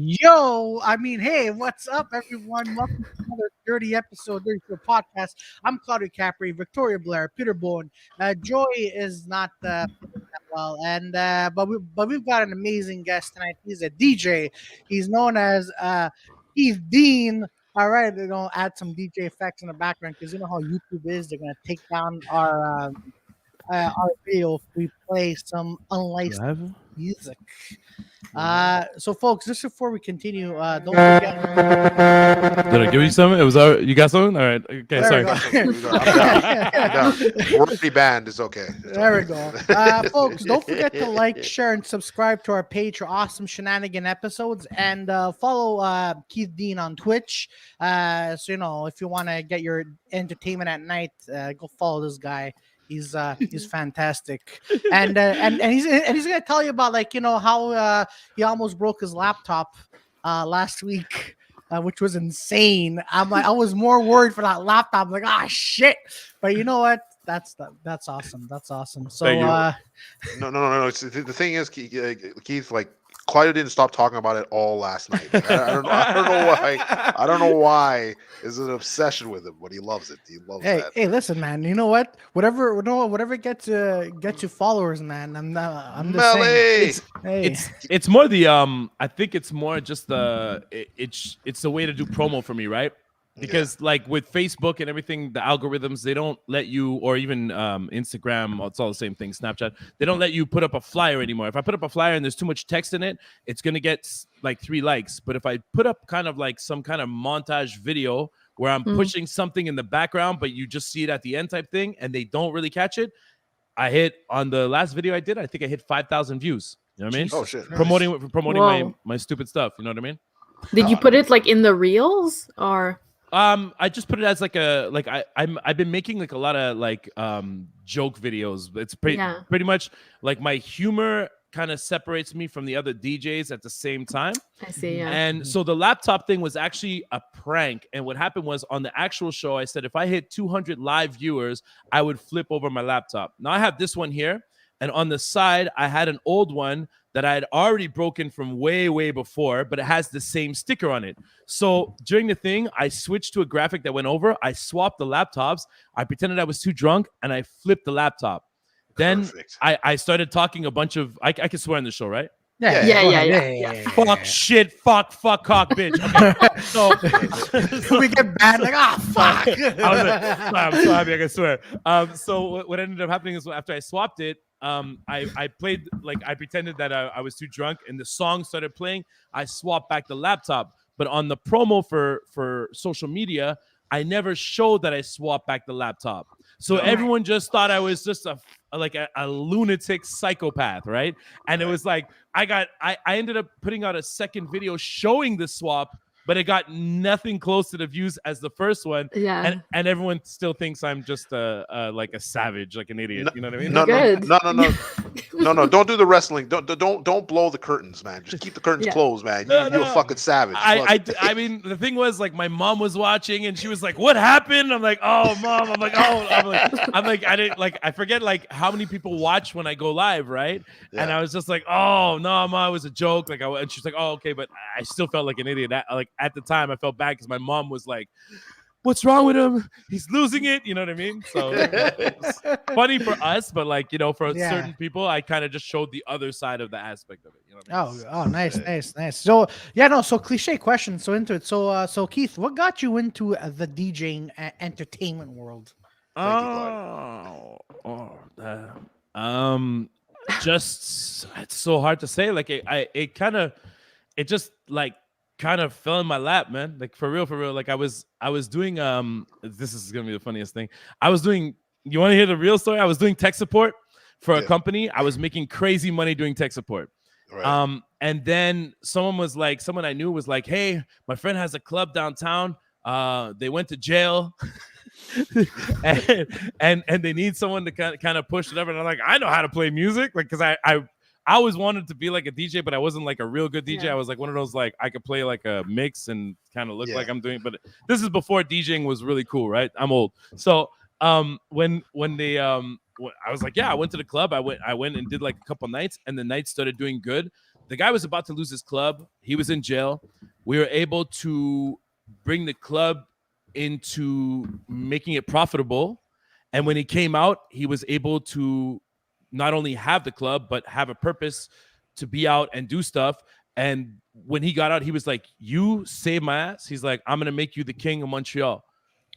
Hey, what's up, everyone? Welcome to another 30 episode, 30 podcast. I'm Claudio Capri, Victoria Blair, Peter Bowen. Joy is not feeling that well, and but we've got an amazing guest tonight. He's a DJ. He's known as Keith Dean. All right, they're gonna add some DJ effects in the background because you know how YouTube is. They're gonna take down our video if we play some unlicensed music. So folks, just before we continue, don't forget. Did I give you something? It was you got something? All right. Okay, There sorry. we go. I'm down. We're already banned. It's okay. There we go. Folks, don't forget to like, share, and subscribe to our page for awesome shenanigan episodes, and follow Keith Dean on Twitch. So you know, if you want to get your entertainment at night, go follow this guy. He's fantastic, and he's gonna tell you about how he almost broke his laptop last week, which was insane. I was more worried for that laptop. I'm like, shit, but you know what? That's awesome. That's awesome. So no. It's, the thing is, Keith, like Claudio didn't stop talking about it all last night. I don't know why. I don't know why. Is an obsession with him, but he loves it. He loves that. Hey, listen, man. You know what? Whatever gets you followers, man. I'm just saying. It's more the I think it's more just the it's a way to do promo for me, right? Because like with Facebook and everything, the algorithms, they don't let you, or even Instagram, it's all the same thing, Snapchat, they don't let you put up a flyer anymore. If I put up a flyer and there's too much text in it, it's going to get like 3 likes. But if I put up kind of like some kind of montage video where I'm pushing something in the background, but you just see it at the end type thing, and they don't really catch it, I hit, on the last video I did, I think I hit 5,000 views. You know what I mean? Oh, shit. Promoting my stupid stuff. You know what I mean? Did you put it like in the reels or? I just put it as I've been making like a lot of like joke videos. It's pretty much like my humor kind of separates me from the other DJs at the same time. I see, yeah. And so the laptop thing was actually a prank. And what happened was, on the actual show, I said if I hit 200 live viewers, I would flip over my laptop. Now I have this one here, and on the side I had an old one that I had already broken from way before, but it has the same sticker on it. So during the thing, I switched to a graphic that went over. I swapped the laptops. I pretended I was too drunk, and I flipped the laptop. Then I started talking a bunch of, I can swear on the show, right? Yeah. Fuck, shit, fuck, cock, bitch. Okay. So we get banned, like, fuck. I was like, I'm so happy I can swear. So what ended up happening is, after I swapped it, I played, like, I pretended that I was too drunk, and the song started playing. I swapped back the laptop, but on the promo for social media, I never showed that I swapped back the laptop. So everyone just thought I was just a lunatic psychopath, right? And it was like, I ended up putting out a second video showing the swap, but it got nothing close to the views as the first one. Yeah. And everyone still thinks I'm just like a savage, like an idiot. You know what I mean? No. Don't do the wrestling. Don't blow the curtains, man. Just keep the curtains closed, man. You're a fucking savage. I mean, the thing was, like, my mom was watching, and she was like, "What happened?" I'm like, "Oh, mom." I'm like, I didn't, like, I forget like how many people watch when I go live, right? Yeah. And I was just like, "Oh no, mom, it was a joke." Like, and she's like, "Oh, okay," but I still felt like an idiot. At the time, I felt bad because my mom was like, "What's wrong with him? He's losing it." You know what I mean? So it's funny for us, but like, you know, for certain people, I kind of just showed the other side of the aspect of it. You know what I mean? Oh, nice. So so cliche question. So into it. So Keith, what got you into the DJing entertainment world? Just, it's so hard to say. Like, it just like kind of fell in my lap, man. Like, for real. Like, I was doing this is gonna be the funniest thing. You want to hear the real story? I was doing tech support for a company. I was making crazy money doing tech support. Right. And then someone I knew was like, "Hey, my friend has a club downtown. They went to jail." and they need someone to kind of push it up. And I'm like, I know how to play music, like, because I always wanted to be like a DJ, but I wasn't like a real good DJ. I was like one of those, like, I could play like a mix and kind of look like I'm doing, but this is before DJing was really cool, right? I'm old. So when they I was like, I went to the club. I went and did like a couple nights, and the nights started doing good. the guy was about to lose his club. He was in jail. We were able to bring the club into making it profitable. And when he came out, he was able to not only have the club, but have a purpose to be out and do stuff. And when he got out, he was like, you saved my ass. He's like, I'm going to make you the king of Montreal.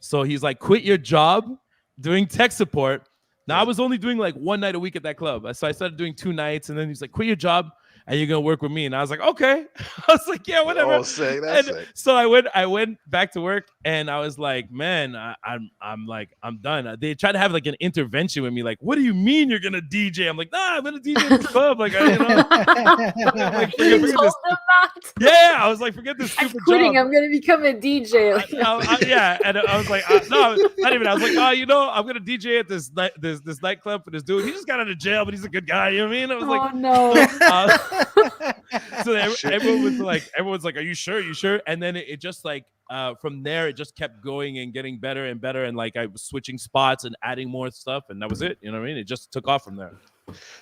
So he's like, quit your job doing tech support. Now, I was only doing like one night a week at that club. So I started doing 2 nights. And then he's like, quit your job and you're going to work with me. And I was like, okay. I was like, yeah, whatever. Oh, sick. That's sick. So I went back to work and I was like, man, I'm done. They tried to have like an intervention with me. Like, what do you mean you're going to DJ? I'm like, nah, I'm going to DJ at this club. Like, like, You told them that. yeah, I was like, forget this I'm stupid quitting. job. I'm gonna become a DJ. Yeah, and I was like, no, not even. I was like, oh, I'm gonna DJ at this nightclub for this dude. He just got out of jail, but he's a good guy. You know what I mean? I was like, no. so everyone's like, are you sure? You sure? And then it just like from there, it just kept going and getting better and better. And like I was switching spots and adding more stuff, and that was it. You know what I mean? It just took off from there.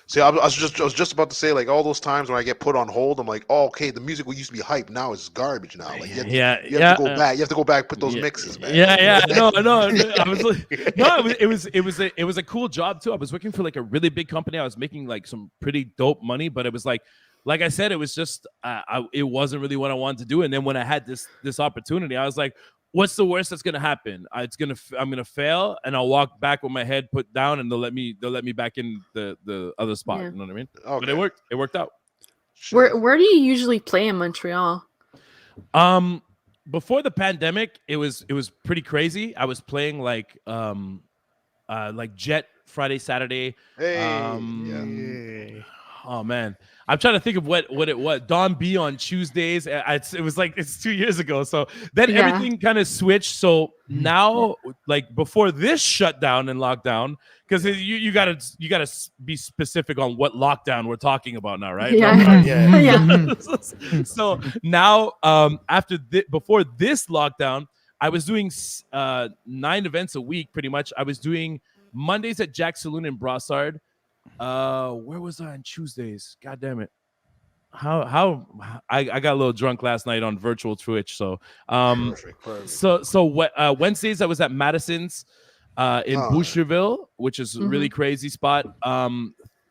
See, I was just about to say, like, all those times when I get put on hold, I'm like, oh, okay, the music used to be hype, now it's garbage now. Like, you have to go back. You have to go back, put those mixes, man. No. I was like, no, it was a cool job too. I was working for like a really big company. I was making like some pretty dope money, but it was like I said, it was just it wasn't really what I wanted to do. And then when I had this opportunity, I was like, what's the worst that's gonna happen? I'm gonna fail, and I'll walk back with my head put down, and they'll let me back in the other spot. Yeah. You know what I mean? Okay. But it worked. It worked out. Where do you usually play in Montreal? Before the pandemic, it was pretty crazy. I was playing like Jet Friday, Saturday. Hey, Oh man, I'm trying to think of what it was. Don B on Tuesdays. It was like it's 2 years ago. So then everything kind of switched. So now, like before this shutdown and lockdown, because you gotta be specific on what lockdown we're talking about now, right? Yeah. So now, before this lockdown, I was doing 9 events a week, pretty much. I was doing Mondays at Jack Saloon in Brossard. Where was I on Tuesdays? God damn it. How I got a little drunk last night on virtual Twitch. So perfect. So Wednesdays I was at Madison's in Boucherville, which is a really crazy spot.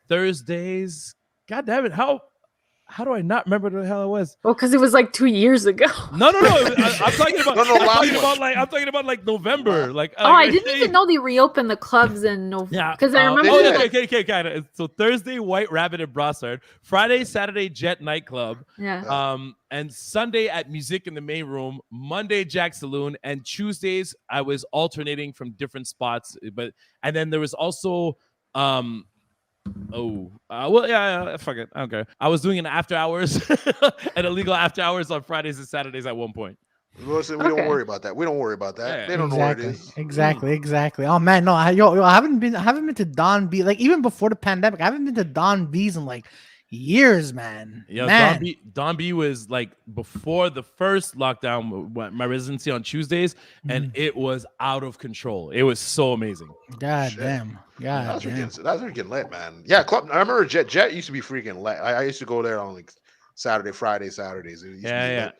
Thursdays, god damn it, how do I not remember what the hell it was? Well, because it was like 2 years ago. No. I'm talking about. I'm talking about like November. Like I didn't even know they reopened the clubs in November. Yeah, because I remember. Okay, kind of. So Thursday, White Rabbit at Brossard. Friday, Saturday, Jet nightclub. Yeah. And Sunday at Music in the Main Room. Monday, Jack Saloon, and Tuesdays I was alternating from different spots. And then there was also fuck it. I don't care. I was doing an after hours, an illegal after hours on Fridays and Saturdays at one point. Listen, we don't worry about that. We don't worry about that. Yeah, they don't know what it is. Exactly. Oh man, no, I haven't been to Don B. Like even before the pandemic, I haven't been to Don B's in like years, man. Yeah, man. Don B was like before the first lockdown, my residency on Tuesdays, and it was out of control. It was so amazing. God damn. That's freaking lit, man. Yeah, club. I remember Jet used to be freaking lit. I used to go there on like Saturdays. Yeah.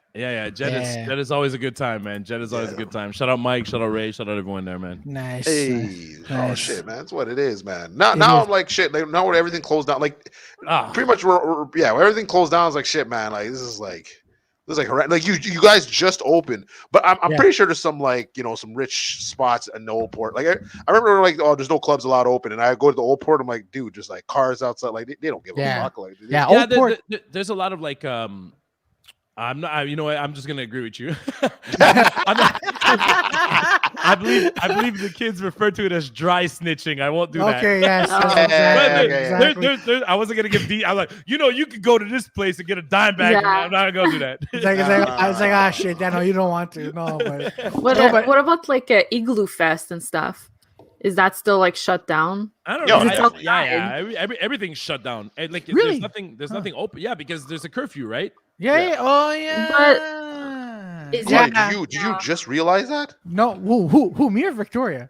Jet is always a good time, man. Jet is always a good time. Shout out Mike, shout out Ray, shout out everyone there, man. Nice. Hey, nice. Oh shit, man. That's what it is, man. Now I'm like shit. Like, now when everything closed down, like pretty much when everything closed down, I was like shit, man. Like this is like you guys just opened, but I'm pretty sure there's some like some rich spots in the Old Port. Like I remember like there's no clubs allowed open, and I go to the Old Port. I'm like, dude, just like cars outside. Like they don't give a fuck. Like Old Port. There's a lot of like I'm not. You know what? I'm just gonna agree with you. I believe the kids refer to it as dry snitching. I won't do that. Okay, yes. Exactly. I wasn't gonna give I'm like, you could go to this place and get a dime bag. Yeah. I'm not gonna do that. I was like, shit, no, you don't want to. No, but what about like a Igloo Fest and stuff? Is that still like shut down? I don't know. Yeah. Everything's shut down. And like, really? There's nothing open. Yeah, because there's a curfew, right? Yeah. Oh yeah. But did you just realize that? No. Who? Me or Victoria?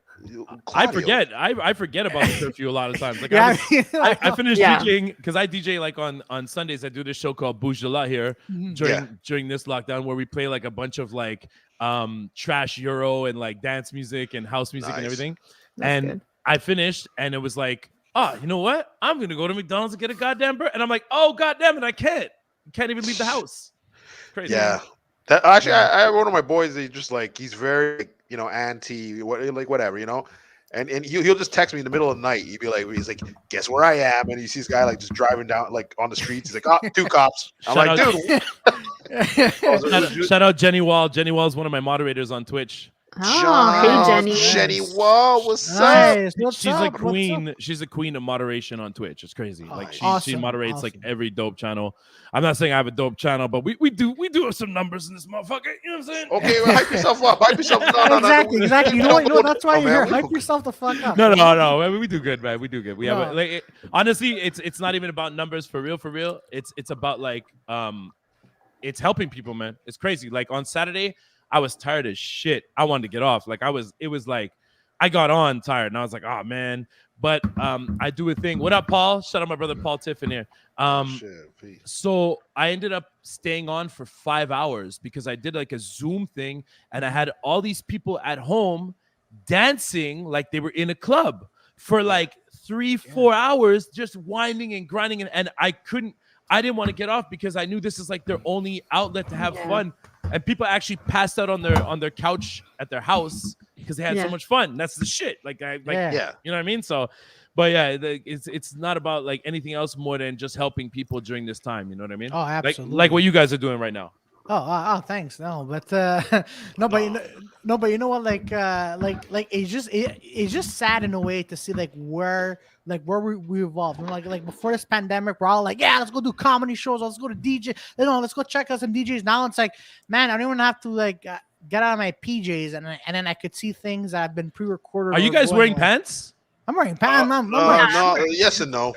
I Claudio. forget. I forget about the curfew a lot of times. Like Yeah, I finished Yeah. DJing because I DJ like on Sundays. I do this show called Bouge de la here during this lockdown where we play like a bunch of like trash Euro and like dance music and house music and Nice. everything. That's And good. I finished and it was like, oh, you know what? I'm gonna go to McDonald's and get a goddamn burger. And I'm like, oh goddamn it, I can't even leave the house. Crazy. Yeah. That actually, I have one of my boys. He's very, anti, whatever, and he'll just text me in the middle of the night. He's like, guess where I am? And he sees this guy like just driving down like on the streets. He's like, oh, 2 cops. I'm Shout like, out- dude. Shout out Jenny Wall. Jenny Wall is one of my moderators on Twitch. Oh, hey, Jenny. Jenny Wall, what's up? Nice. What's She's up? a What's up? queen. She's a queen of moderation on Twitch. It's crazy. Oh, Like she awesome, moderates like awesome. every dope channel. I'm not saying I have a dope channel, but we do have some numbers in this motherfucker. You know what I'm saying? Okay, well, hype yourself up. Hype yourself up. No, Exactly. You know what? That's why Oh, you're man, here. we Hype cool. yourself the fuck up. No. I mean, we do good, man. We do good. We have No. honestly, it's not even about numbers for real. It's about like it's helping people, man. It's crazy. Like on Saturday, I was tired as shit. I wanted to get off. Like it was like I got on tired and I was like, oh man. But I do a thing. What up, Paul? Shout out my brother Paul Tiffin here. Shit, peace. So I ended up staying on for 5 hours because I did like a Zoom thing and I had all these people at home dancing like they were in a club for like 3-4 hours, just winding and grinding. And I didn't want to get off because I knew this is like their only outlet to have fun. And people actually passed out on their couch at their house because they had so much fun. That's the shit. You know what I mean? So, but yeah, it's not about like anything else more than just helping people during this time. You know what I mean? Oh, absolutely. Like what you guys are doing right now. Oh, thanks. No, but but you know what? Like it's just sad in a way to see like where we evolved. And like before this pandemic, we're all like, yeah, let's go do comedy shows. Let's go to DJ. Let's go check out some DJs. Now it's like, man, I don't even have to like get out of my PJs and then I could see things that have been pre-recorded. Are you guys wearing pants? I'm wearing pants. No, yes and no.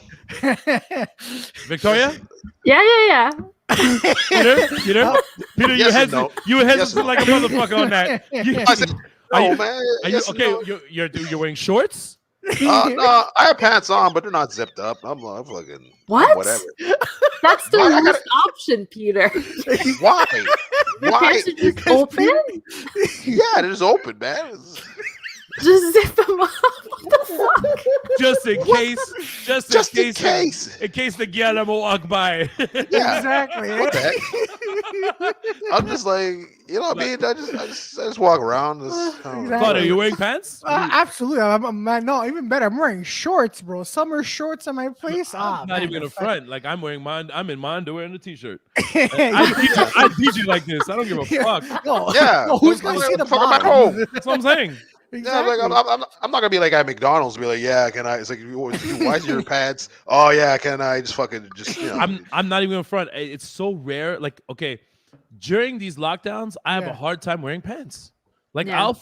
Victoria? Yeah. Peter, Yes you and hesitant. no. You hesitant Yes and no. like a motherfucker on that. I said, no, man. Are you Yes and okay? no. You're wearing shorts? No, I have pants on, but they're not zipped up. I'm fucking What? whatever. That's the Why I worst option, Peter. Why? Your Why? pants are just open? Yeah, they're just open, man. Just zip them up. What the fuck? Just in case. In In case the Guillermo walk by. Yeah. Exactly. What the heck? I'm just like, you know what I mean? I just walk around. Exactly. Claudio, are you wearing pants? Absolutely. No, even better. I'm wearing shorts, bro. Summer shorts at my place. I'm not even in front. Like I'm in my underwear and a t-shirt. Yeah. I DJ like this. I don't give a fuck. No, Yeah. no, who's gonna see the fuck? I'm at bottom? home. That's what I'm saying. Exactly. Yeah, like I'm not gonna be like at McDonald's. And be like, yeah, can I? It's like, why is your pants? Oh yeah, can I just fucking just? You know. I'm not even in front. It's so rare. Like okay, during these lockdowns, I have a hard time wearing pants. Like I'll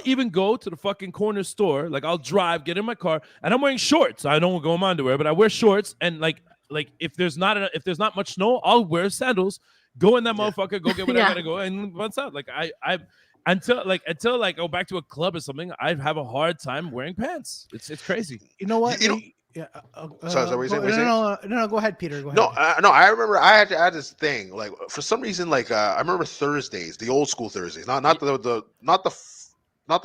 even go to the fucking corner store. Like I'll drive, get in my car, and I'm wearing shorts. I don't go in my underwear, but I wear shorts. And like if there's not much snow, I'll wear sandals. Go in that motherfucker. Go get what I gotta go, and once out. Like I until I go back to a club or something, I have a hard time wearing pants. It's crazy. You know what? Sorry, what you saying? No, go ahead, Peter. Go ahead. No, I remember I had this thing. Like for some reason, like I remember Thursdays, the old school Thursdays, not the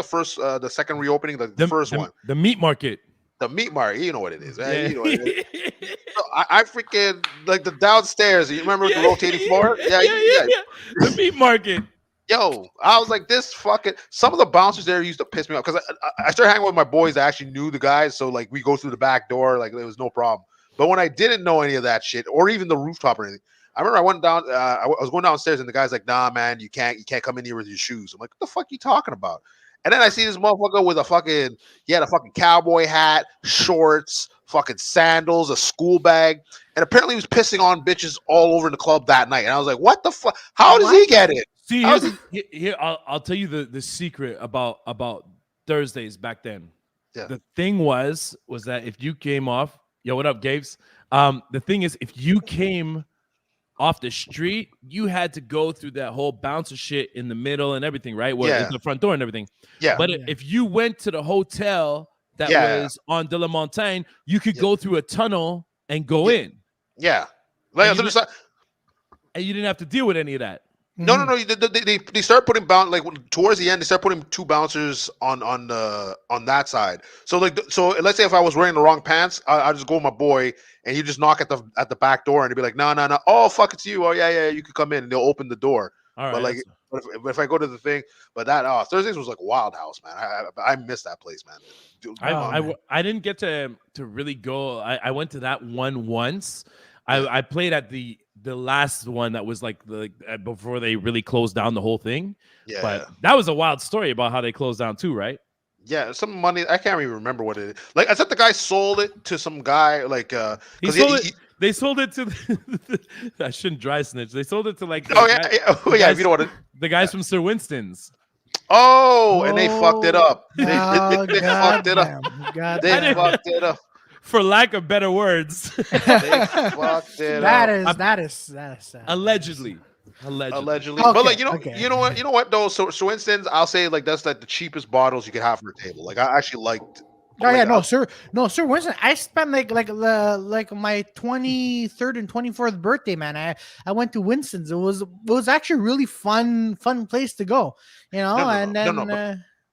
first, the second reopening, the first one, the meat market. the meat market. You know what it is, man. Yeah. You know what it is. So I freaking like the downstairs. You remember the rotating floor? Yeah. The meat market. Yo, I was like, this fucking. Some of the bouncers there used to piss me off because I started hanging with my boys that actually knew the guys, so like we go through the back door, like there was no problem. But when I didn't know any of that shit, or even the rooftop or anything, I remember I went down. I was going downstairs, and the guy's like, "Nah, man, you can't come in here with your shoes." I'm like, "What the fuck you talking about?" And then I see this motherfucker with he had a fucking cowboy hat, shorts, fucking sandals, a school bag, and apparently he was pissing on bitches all over the club that night. And I was like, "What the fuck? How does he get it?" See, here I'll tell you the secret about Thursdays back then. Yeah. The thing was that if you came off, yo, what up, Gabe's? The thing is, if you came off the street, you had to go through that whole bouncer shit in the middle and everything, right? Where it's the front door and everything. Yeah. But if you went to the hotel that was on De La Montagne, you could go through a tunnel and go in. Yeah. Like, and you didn't have to deal with any of that. No. They start putting towards the end. They start putting 2 bouncers on that side. So let's say if I was wearing the wrong pants, I just go with my boy, and you just knock at the back door, and they'd be like, no. Oh fuck, it's you. Oh yeah, you could come in, and they'll open the door. All right. But like, if I go to the thing, but that Thursdays was like Wild House, man. I miss that place, man. Dude, I didn't get to really go. I went to that one once. I played at the last one that was like before they really closed down the whole thing. Yeah. But that was a wild story about how they closed down too, right? Yeah, some money. I can't even remember what it is. Like I said, the guy sold it to some guy. Like they sold it to. I shouldn't dry snitch. They sold it to like. If you know what the guys from Sir Winston's. And they fucked it up. They fucked it up. They fucked it up. For lack of better words. They fucked it up. That is allegedly. Okay. But like you know what though. So for instance, I'll say like that's like the cheapest bottles you could have for a table. Like I actually liked. Sir Winston. I spent like my 23rd and 24th birthday, man. I went to Winston's. It was actually a really fun place to go. You know,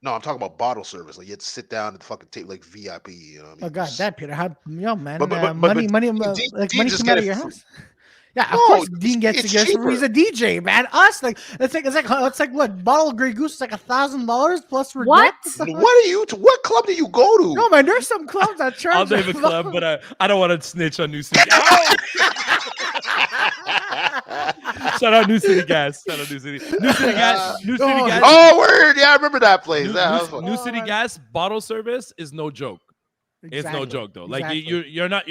No, I'm talking about bottle service. Like you had to sit down at the fucking table, like VIP. You know what I mean? Oh god, that Peter, man, but money just came out of get your it house. Yeah, of course Dean gets to get. He's a DJ, man. Us it's like what bottle of Grey Goose is like $1,000 plus for what? What club do you go to? No, man, there's some clubs that charge. I'll name a club, but I don't want to snitch on New City. Shout out New City Gas. New City Gas. Oh, word! Yeah, I remember that place. New City Gas bottle service is no joke. Exactly. It's no joke though. Like you're not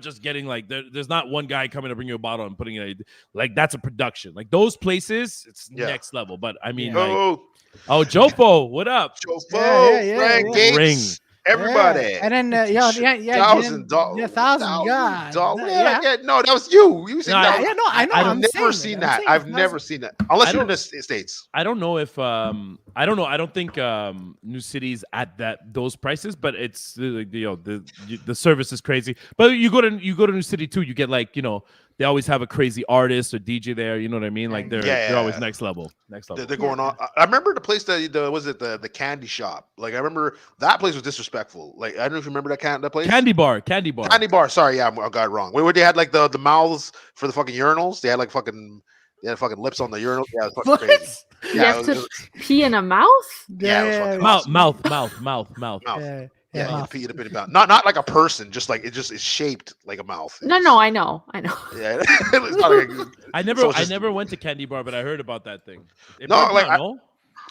just getting like there's not one guy coming to bring you a bottle and putting it like that's a production. Like those places, it's next level. But I mean, Jofo, what up? Jofo, Frank Gates. Ring. Everybody, and then $1,000, $1,000. No, that was you. You said I know. I've never seen that. I've never seen that unless you're in the States. I don't know if I don't know. I don't think New City's at those prices, but it's the service is crazy. But you go to New City too. You get like they always have a crazy artist or DJ there. You know what I mean? Like they're always next level. They're going on. I remember the place the candy shop. Like I remember that place was disrespectful. Like I don't know if you remember that place. Candy bar. Sorry, I got it wrong. Where they had like the mouths for the fucking urinals. They had like fucking lips on the urinal. Yeah, it was fucking crazy. You have to pee in a mouth? Mouth. Yeah, you can pee in a mouth. Not like a person, just like it's shaped like a mouth. No, I know. Yeah, it's not like I never went to Candy Bar, but I heard about that thing.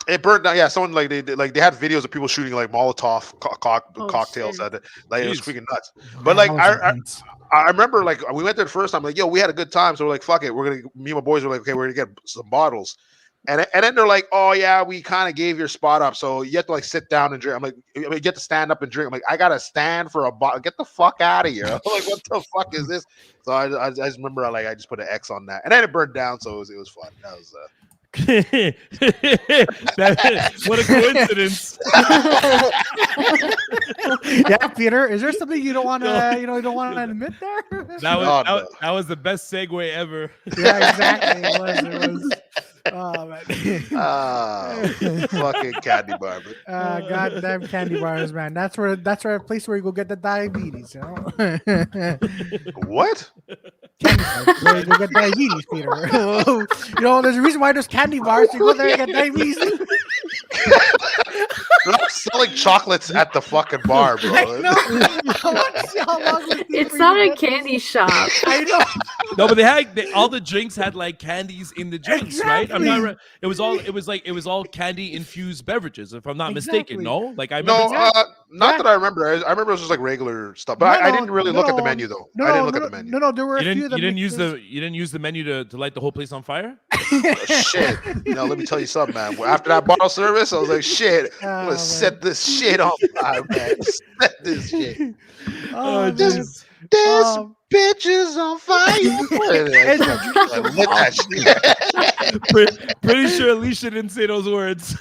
It burned down. Yeah, someone like they had videos of people shooting like Molotov cocktails at it. Like it was freaking nuts. But like I remember like we went there the first time. Like we had a good time, so we're like fuck it. Me and my boys were like okay, we're gonna get some bottles. And then they're like, oh yeah, we kind of gave your spot up, so you have to like sit down and drink. I'm like, you get to stand up and drink. I'm like, I gotta stand for a bottle. Get the fuck out of here! I'm like, what the fuck is this? So I just remember I just put an X on that, and then it burned down, so it was fun. That was what a coincidence. Yeah, Peter, is there something you don't want to admit there? That was the best segue ever. Yeah, exactly. It was. Oh man. Fucking candy bar. Goddamn candy bars, man. That's where a place where you go get the diabetes, you know. What? Candy bars, where you go get diabetes, Peter. There's a reason why there's candy bars. You go there and get diabetes. They're not selling chocolates at the fucking bar, bro. I know. I want to see how long it's not a candy shop. I know. No, but all the drinks had like candies in the drinks, exactly. right? I'm not. It was all candy infused beverages, if I'm not mistaken. No, like I remember. Not that I remember. I remember it was just like regular stuff, but I didn't really look at the menu though. I didn't look at the menu. No, there were a few. You didn't use the menu to light the whole place on fire. Shit. Let me tell you something, man. After that bottle service, I was like, shit, I'm gonna set this shit on fire, man. Set this shit. bitches on fire. Lit that shit. Pretty sure Alicia didn't say those words.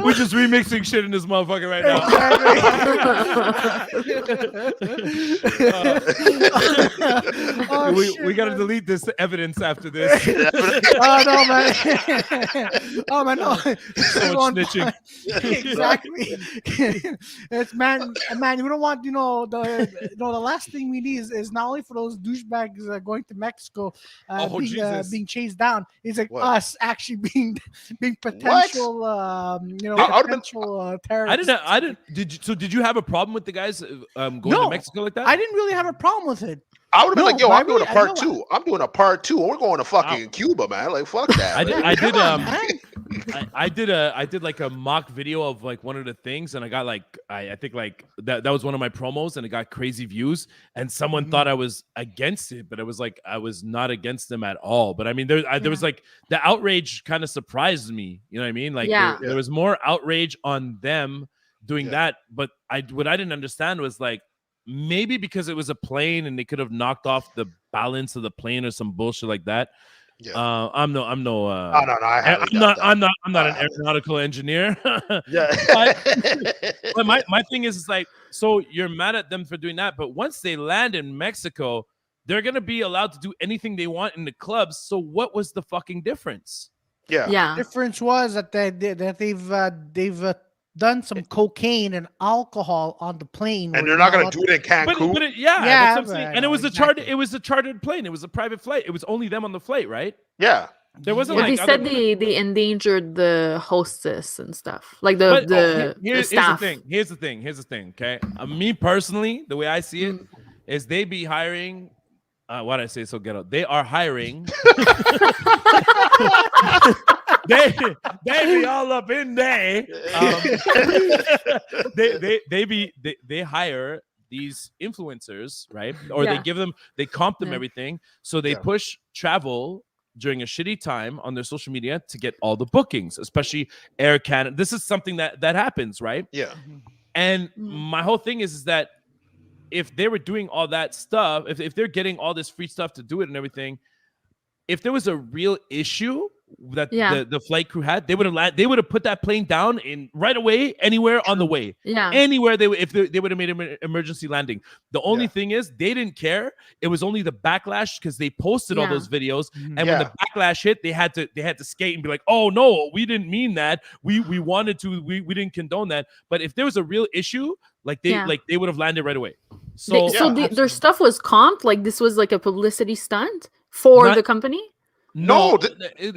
We're just remixing shit in this motherfucker right now. We gotta delete this evidence after this. Oh no, man! Oh man, no! So much snitching. Exactly. It's man. We don't want the last thing we need is not only for those douchebags going to Mexico, being chased down. It's like What? us actually being potential, potential terrorists. I didn't. Did you have a problem with the guys going to Mexico like that? I didn't really have a problem with it. I would have been like, yo, I'm doing a part I two. I'm doing a part two. We're going to fucking Cuba, man. Like, fuck that. I did like a mock video of like one of the things, and I got like I think like that was one of my promos, and it got crazy views, and someone thought I was against it, but it was like I was not against them at all. But I mean, there was like the outrage kind of surprised me. You know what I mean? Like there was more outrage on them doing that, but what I didn't understand was like, maybe because it was a plane and they could have knocked off the balance of the plane or some bullshit like that. Yeah. I'm not an aeronautical engineer. But my thing is like, so you're mad at them for doing that, but once they land in Mexico, they're gonna be allowed to do anything they want in the clubs. So what was the fucking difference? The difference was that they've done some cocaine and alcohol on the plane, and they're not going to do it in Cancun. But that's what I'm saying. And it was a chartered plane. It was a private flight. It was only them on the flight, right? Yeah. There wasn't. But like they said they endangered the hostess and stuff, like the staff. Here's the thing. Okay, me personally, the way I see it is they be hiring. Why did I say so ghetto? They are hiring. they be all up in there. They hire these influencers, right? Or they comp them everything. So they push travel during a shitty time on their social media to get all the bookings, especially Air Canada. This is something that happens, right? Yeah. And my whole thing is that if they were doing all that stuff, if they're getting all this free stuff to do it and everything, if there was a real issue that the flight crew had, they would have put that plane down in right away, anywhere on the way. Anywhere they would have made an emergency landing. The only thing is they didn't care. It was only the backlash because they posted all those videos, and when the backlash hit, they had to skate and be like, "Oh no, we didn't mean that. We wanted to. We didn't condone that." But if there was a real issue, like they would have landed right away. So their stuff was comped. Like this was like a publicity stunt for the company. No,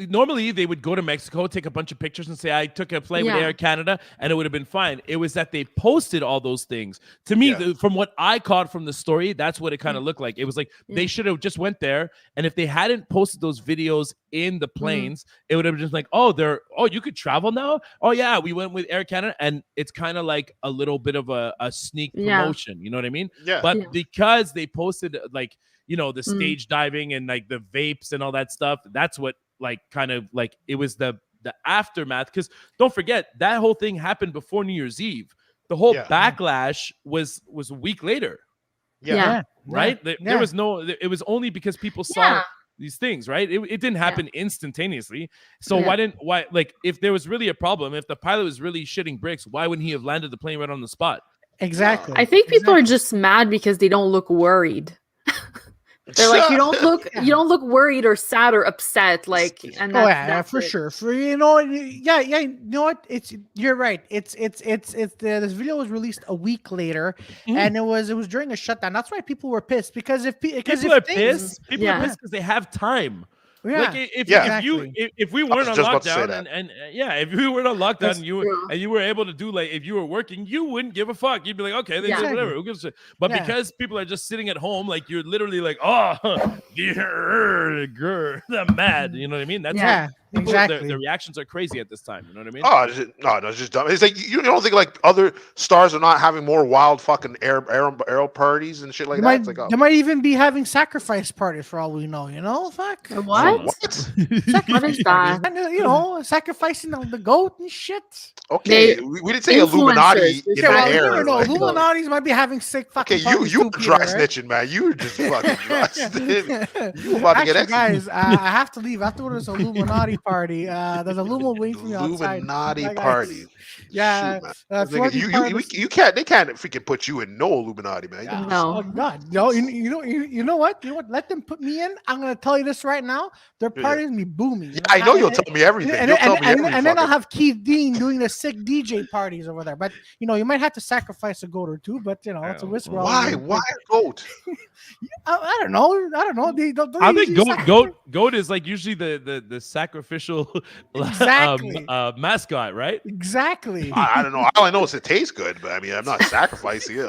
normally they would go to Mexico, take a bunch of pictures, and say, "I took a flight with Air Canada," and it would have been fine. It was that they posted all those things. To me, from what I caught from the story, that's what it kind of looked like. It was like they should have just went there, and if they hadn't posted those videos in the planes, it would have been just like, you could travel now? Oh yeah, we went with Air Canada, and it's kind of like a little bit of a sneak promotion. You know what I mean? Yeah. But because they posted like, the stage diving and like the vapes and all that stuff, that's what like kind of like it was the aftermath. Because don't forget, that whole thing happened before New Year's Eve. The whole backlash was a week later. Right? There was it was only because people saw these things, right? It didn't happen instantaneously. So why if there was really a problem, if the pilot was really shitting bricks, why wouldn't he have landed the plane right on the spot? Exactly. I think people are just mad because they don't look worried. They're like, you don't look worried or sad or upset, like, and that's for sure. You know what? You're right. It's this video was released a week later, and it was during a shutdown. That's why people were pissed because people are pissed because they have time. Yeah. Like if we weren't on lockdown if we weren't on lockdown and you were able to do like if you were working, you wouldn't give a fuck. You'd be like, okay, they did whatever. Who gives a shit? But because people are just sitting at home, like you're literally like, oh, they're mad. You know what I mean? That's People, Exactly. their reactions are crazy at this time. You know what I mean? Oh, no, it's just dumb. It's like you don't think like other stars are not having more wild fucking air parties and shit like They that. might, It's like, oh, they might even be having sacrifice parties for all we know. You know, fuck. What? what? What is that? And, you know, sacrificing the goat and shit. Okay, They- we didn't say Illuminati influencers. in Yeah, the well, They're you air. never know. like- Illuminati's might be having sick fucking okay, parties you too, dry Peter, right? snitching, man. You just fucking dry snitching. You about to get Actually, executed. guys, I have to leave. I have to go to this Illuminati party. There's a Lumo waiting for me outside. Illuminati Bye, guys. party. Yeah, Shoot, man. if you want to be You, part of you, this- you can't. They can't freaking put you in no Illuminati, man. Yeah. No. Oh God, no! You know what? You know what? Let them put me in. I'm gonna tell you this right now. Their Yeah. party is gonna be booming. Yeah, I know you'll tell me everything. And, You'll tell me every and then I'll fucking- have Keith Dean doing the sick DJ parties over there. But you know, you might have to sacrifice a goat or two. But you know, it's a risk. we're all Why? willing to Why take. a goat? I don't know. I don't know. They don't I they think usually goat is like usually the sacrificial Exactly. mascot, right? Exactly. I don't know. All I know is it tastes good, but I mean, I'm not sacrificing it.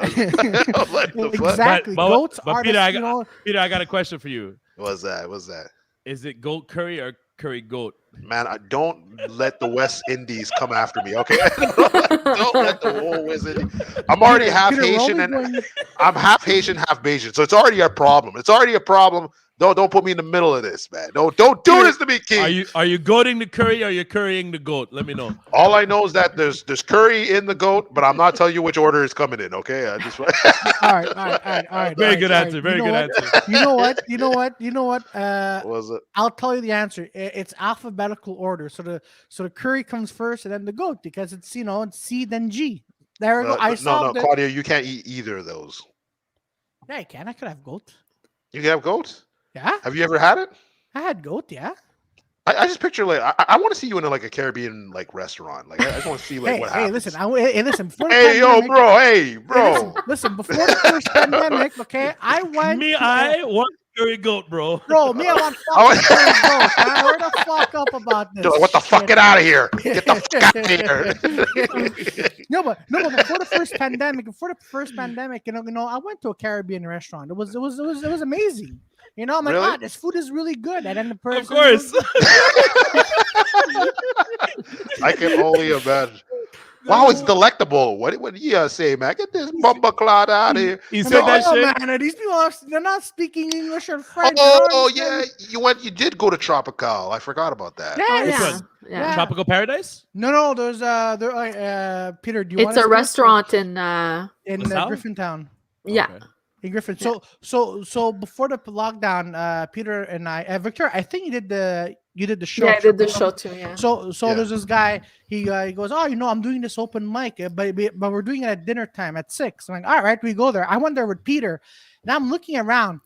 I'm like, the fuck? Exactly. But Goats but are Peter, the, you know, Peter, I got a question for you. What's that? What's that? Is it goat curry or curry goat? Man, I don't let the West Indies come after me, okay? Don't let the whole West Indies. I'm already half Peter, we're Haitian only and going- I'm half Haitian, half Bayesian, so it's already a problem. It's already a problem. Don't put me in the middle of this, man. Don't do this to me, King. Are you goating the curry or are you currying the goat? Let me know. All I know is that there's curry in the goat, but I'm not telling you which order is coming in, okay? I just all right. Very all good right. answer. Very You good know answer. what? You know what? what was it? I'll tell you the answer. It's alphabetical order. So the curry comes first and then the goat because it's it's C then G. There we go. I No, solved it. Claudio, you can't eat either of those. Yeah, I can. I could have goat. You can have goat? Yeah, Have you ever had it? I had goat. Yeah. I just picture like I want to see you in a Caribbean like restaurant. Like I just want to see like what happens. Listen. Before the Hey yo, pandemic- bro. Hey, Hey, bro. listen. Before the first pandemic, okay, I went. I want curry goat, bro. Bro, me, I want I fucking curry goat, man. Where the fuck up about this? They're like, what the fuck? shit? Get out of here. Get the fuck out of here. No, but before the first pandemic, you know, I went to a Caribbean restaurant. It was amazing. You know, I'm like, Really? this food is really good. And then the person, Of course. I can only imagine. Wow, it's delectable. What do you say, man? Get this bumba clot out of here. He I'm said like, that shit. man, they're not speaking English or French. Oh you know? yeah, you did go to Tropical. I forgot about that. Yeah, Which yeah. one? Yeah. Tropical Paradise? No, there's Peter, do you want It's a to restaurant in in LaSalle? Griffintown? yeah. Okay. In Griffin. Yeah. So before the lockdown, Peter and I, Victor, I think you did the show. Yeah, I did the right? show too, yeah. So Yeah. there's this guy. He goes, oh, I'm doing this open mic, but we're doing it at dinner time at 6. I'm like, all right, we go there. I went there with Peter, and I'm looking around.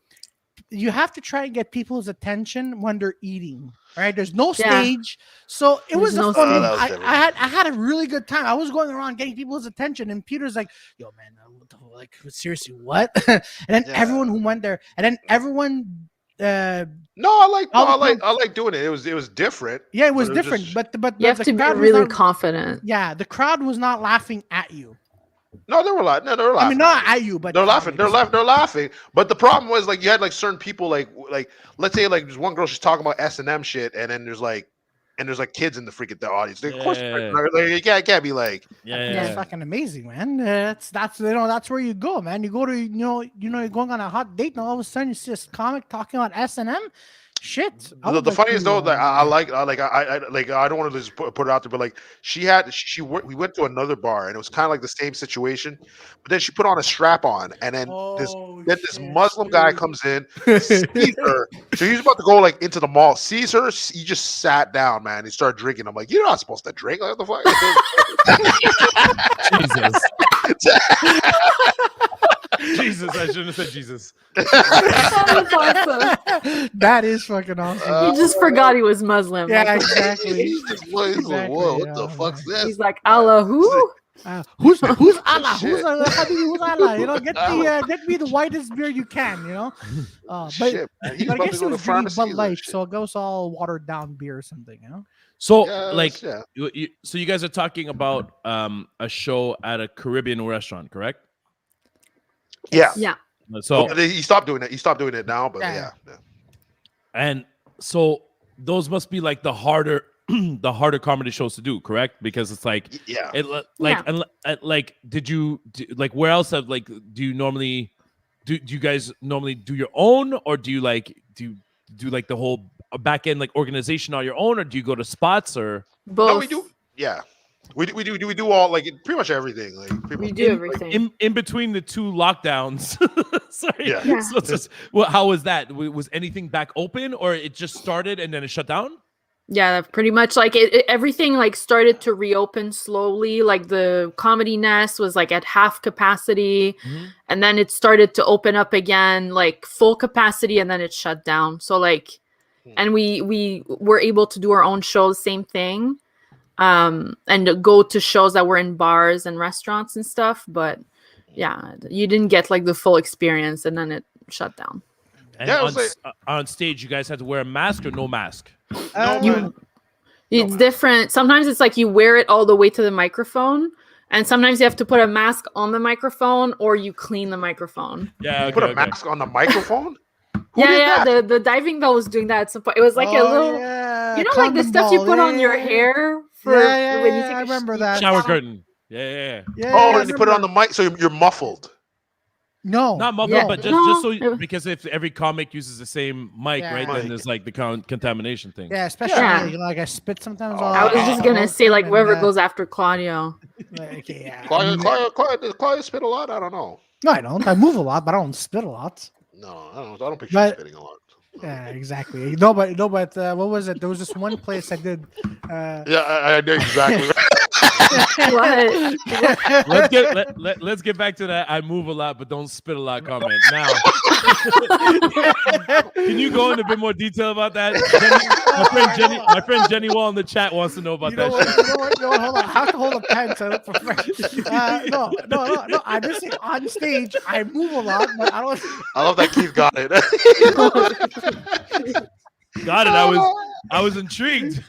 You have to try and get people's attention when they're eating. Right? There's no Yeah. stage, so it was There's a no fun. stage. That was I different. had a really good time. I was going around getting people's attention, and Peter's like, "Yo, man, what the, like seriously, what?" And then Yeah. everyone who went there, and then everyone. No, I like doing it. It was different. Yeah, it was But it was different, just- but You have the to be crowd was really not- confident. Yeah, the crowd was not laughing at you. No, they were laughing. No, they were laughing. I mean, not at you, but They're laughing. They're laughing. But the problem was like you had like certain people like let's say like there's one girl she's talking about S&M shit, and then there's like kids in the freaking the audience. Of course, Yeah. like, you can't be like Yeah, That's yeah. fucking amazing, man. That's that's where you go, man. You go to you're going on a hot date, and all of a sudden you see this comic talking about S&M. Shit. I the would like funniest to, though that I don't want to just put it out there, but like we went to another bar and it was kind of like the same situation, but then she put on a strap on, and then this Muslim guy comes in, sees her, so he's about to go like into the mall, sees her, he just sat down, man. He started drinking. I'm like, you're not supposed to drink. Like, what the fuck? Jesus. Jesus, I shouldn't have said Jesus. That was awesome. That is fucking awesome. He just forgot he was Muslim. Yeah, Like, exactly. He's just like, Exactly, whoa, what the yeah, fuck's this? he's like, Allah, who? Who's Allah? Who's Shit. Habibi? Who's Allah? You know, get me the whitest beer you can. You know, but Shit, man. He's but I about guess to it go to was really pharmacy. Bud Light, so it goes all watered down beer or something. You know. So, Yeah, like, yeah. so you guys are talking about a show at a Caribbean restaurant, correct? Yeah. Yeah. So, He stopped doing it. He stopped doing it now, but Yeah. yeah. and so those must be like the harder comedy shows to do, correct? Because it's like did you where else have do you normally do you guys normally do your own, or do you do like the whole back end like organization on your own, or do you go to spots, or Both. No, we do. Yeah, we do all like pretty much everything. Like We do everything. in between the two lockdowns. Sorry. Yeah. So it's just, how was that? Was anything back open, or it just started and then it shut down? Yeah, pretty much like everything like started to reopen slowly. Like the Comedy Nest was like at half capacity, and then it started to open up again, like full capacity, and then it shut down. So like, and we were able to do our own shows, same thing, and go to shows that were in bars and restaurants and stuff. But yeah, you didn't get like the full experience, and then it shut down. And on stage, you guys had to wear a mask or no mask? It's different. Sometimes it's like you wear it all the way to the microphone, and sometimes you have to put a mask on the microphone, or you clean the microphone. Yeah, put a mask on the microphone. The diving bell was doing that at some point. It was like a little, like the stuff you put on your hair for when you take I remember that shower curtain. Yeah. Oh, and you put it on the mic, so you're muffled. No, not muffled, but just so because if every comic uses the same mic, right? Then there's like the contamination thing. Yeah, especially like I spit sometimes. I was just gonna say like whoever goes after Claudio. Claudio spit a lot. I don't know. No, I don't. I move a lot, but I don't spit a lot. No, I don't picture you spitting a lot. Yeah, exactly. No, but what was it? There was this one place I did. I know exactly. Let's get back to that. I move a lot, but don't spit a lot comment. Now, can you go into a bit more detail about that? My friend Jenny Wall in the chat wants to know about that. No, hold on. I have to hold a pen so I don't no. I'm just saying on stage I move a lot, but I don't. I love that Keith got it. Got it. I was intrigued.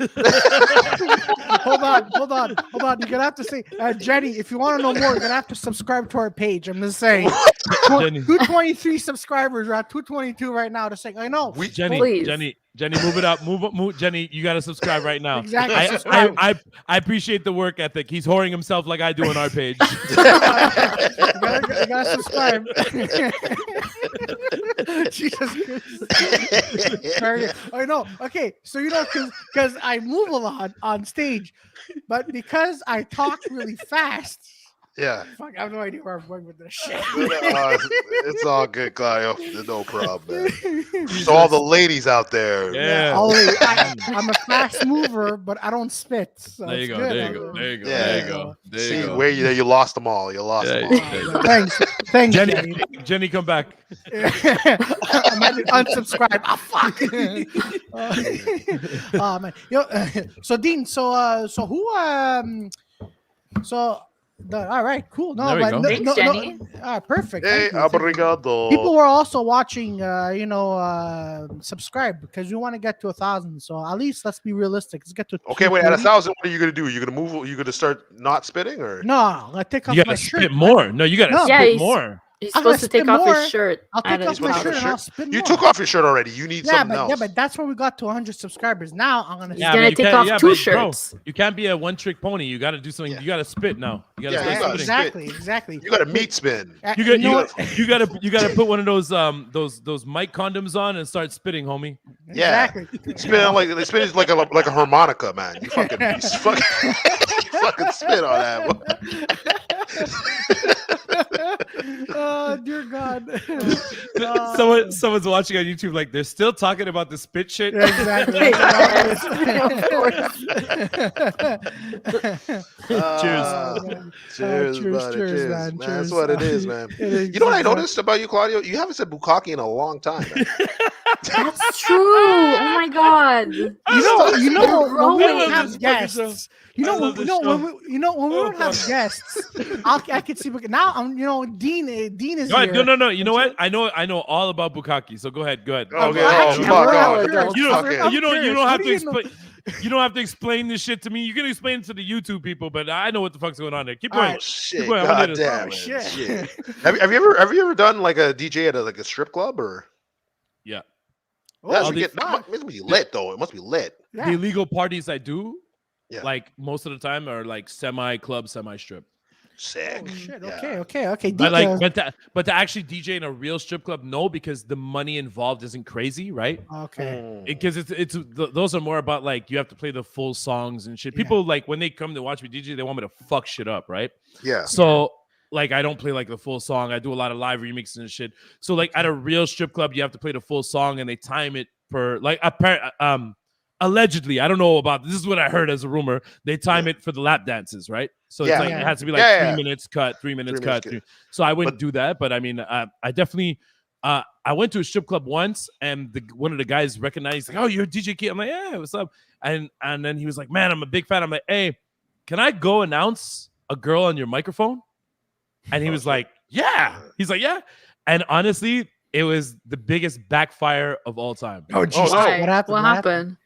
Hold on. You're gonna have to say, Jenny, if you want to know more, you're gonna have to subscribe to our page. I'm just saying. 223 subscribers. We're at 222 right now. To say, I know. Jenny, move it up. Move. Jenny, you gotta subscribe right now. Exactly. I appreciate the work ethic. He's whoring himself like I do on our page. You gotta subscribe. Jesus Christ. I know. Okay, so because I move a lot on stage, but because I talk really fast. Yeah. Fuck, I have no idea where I'm going with this shit. It's all good, Claudio. No problem, man. So all the ladies out there. Yeah. I'm a fast mover, but I don't spit. So there you go. See, where you lost them all. You lost them all. Thanks, Jenny. Jenny, come back. I might unsubscribe. Fuck. Oh man. So Dean. So who? All right, cool. No, but Thanks, Jenny. Perfect. Hey, obrigado. People were also watching. Subscribe because we want to get to 1,000. So at least let's be realistic. Let's get to. Okay, wait. At 1,000, what are you gonna do? You're gonna move? You're gonna start not spitting, or no? I take off you my gotta shirt. spit more. No, you gotta spit more. He's supposed to take off his shirt. I'll take off my shirt and I'll spin more. You took off your shirt already. You need something else. Yeah, but that's where we got to 100 subscribers. Now I'm gonna. He's gonna take off two shirts. Bro, you can't be a one-trick pony. You gotta do something. You gotta spit now. You gotta start spitting. Exactly. You gotta meat spin. You gotta put one of those mic condoms on and start spitting, homie. Yeah. Exactly. Spit like a harmonica, man. You fucking spit on that one. Oh dear God! Someone's watching on YouTube like they're still talking about the spit shit. Yeah, exactly. Cheers, man. That's what it is, man. You know what I noticed about you, Claudio? You haven't said bukkake in a long time. That's true. Oh my God. You know when we have guests. When we don't have guests, I can see. Now I'm, Dean is here. No. You know what? I know all about bukkake. So go ahead. Okay. You don't have to explain. You don't have to explain this shit to me. You can explain it to the YouTube people, but I know what the fuck's going on there. Keep going. Shit. God damn it. Shit. Have you ever done like a DJ at a strip club or? Yeah. That's All the- it must be lit though. It must be lit. Yeah. The illegal parties I do, Yeah. like most of the time, are like semi-club, semi-strip. Sick. Oh shit! Yeah. Okay. But like, Details. but to actually DJ in a real strip club, no, because the money involved isn't crazy, right? Okay. Because those are more about like you have to play the full songs and shit. Yeah. People like when they come to watch me DJ, they want me to fuck shit up, right? Yeah. So like I don't play like the full song. I do a lot of live remixes and shit. So like at a real strip club, you have to play the full song and they time it for like allegedly. I don't know about this is what I heard as a rumor. They time it for the lap dances, right? So it's like Yeah. it has to be like 3 minutes cut, 3 minutes cut. So I wouldn't do that, but I mean, I definitely. I went to a strip club once, and one of the guys recognized, like, "Oh, you're DJ Kid." I'm like, "Yeah, what's up?" And then he was like, "Man, I'm a big fan." I'm like, "Hey, can I go announce a girl on your microphone?" And he was like, "Yeah." He's like, "Yeah." And honestly, it was the biggest backfire of all time. Oh jeez. no. Why? What happened? What happened?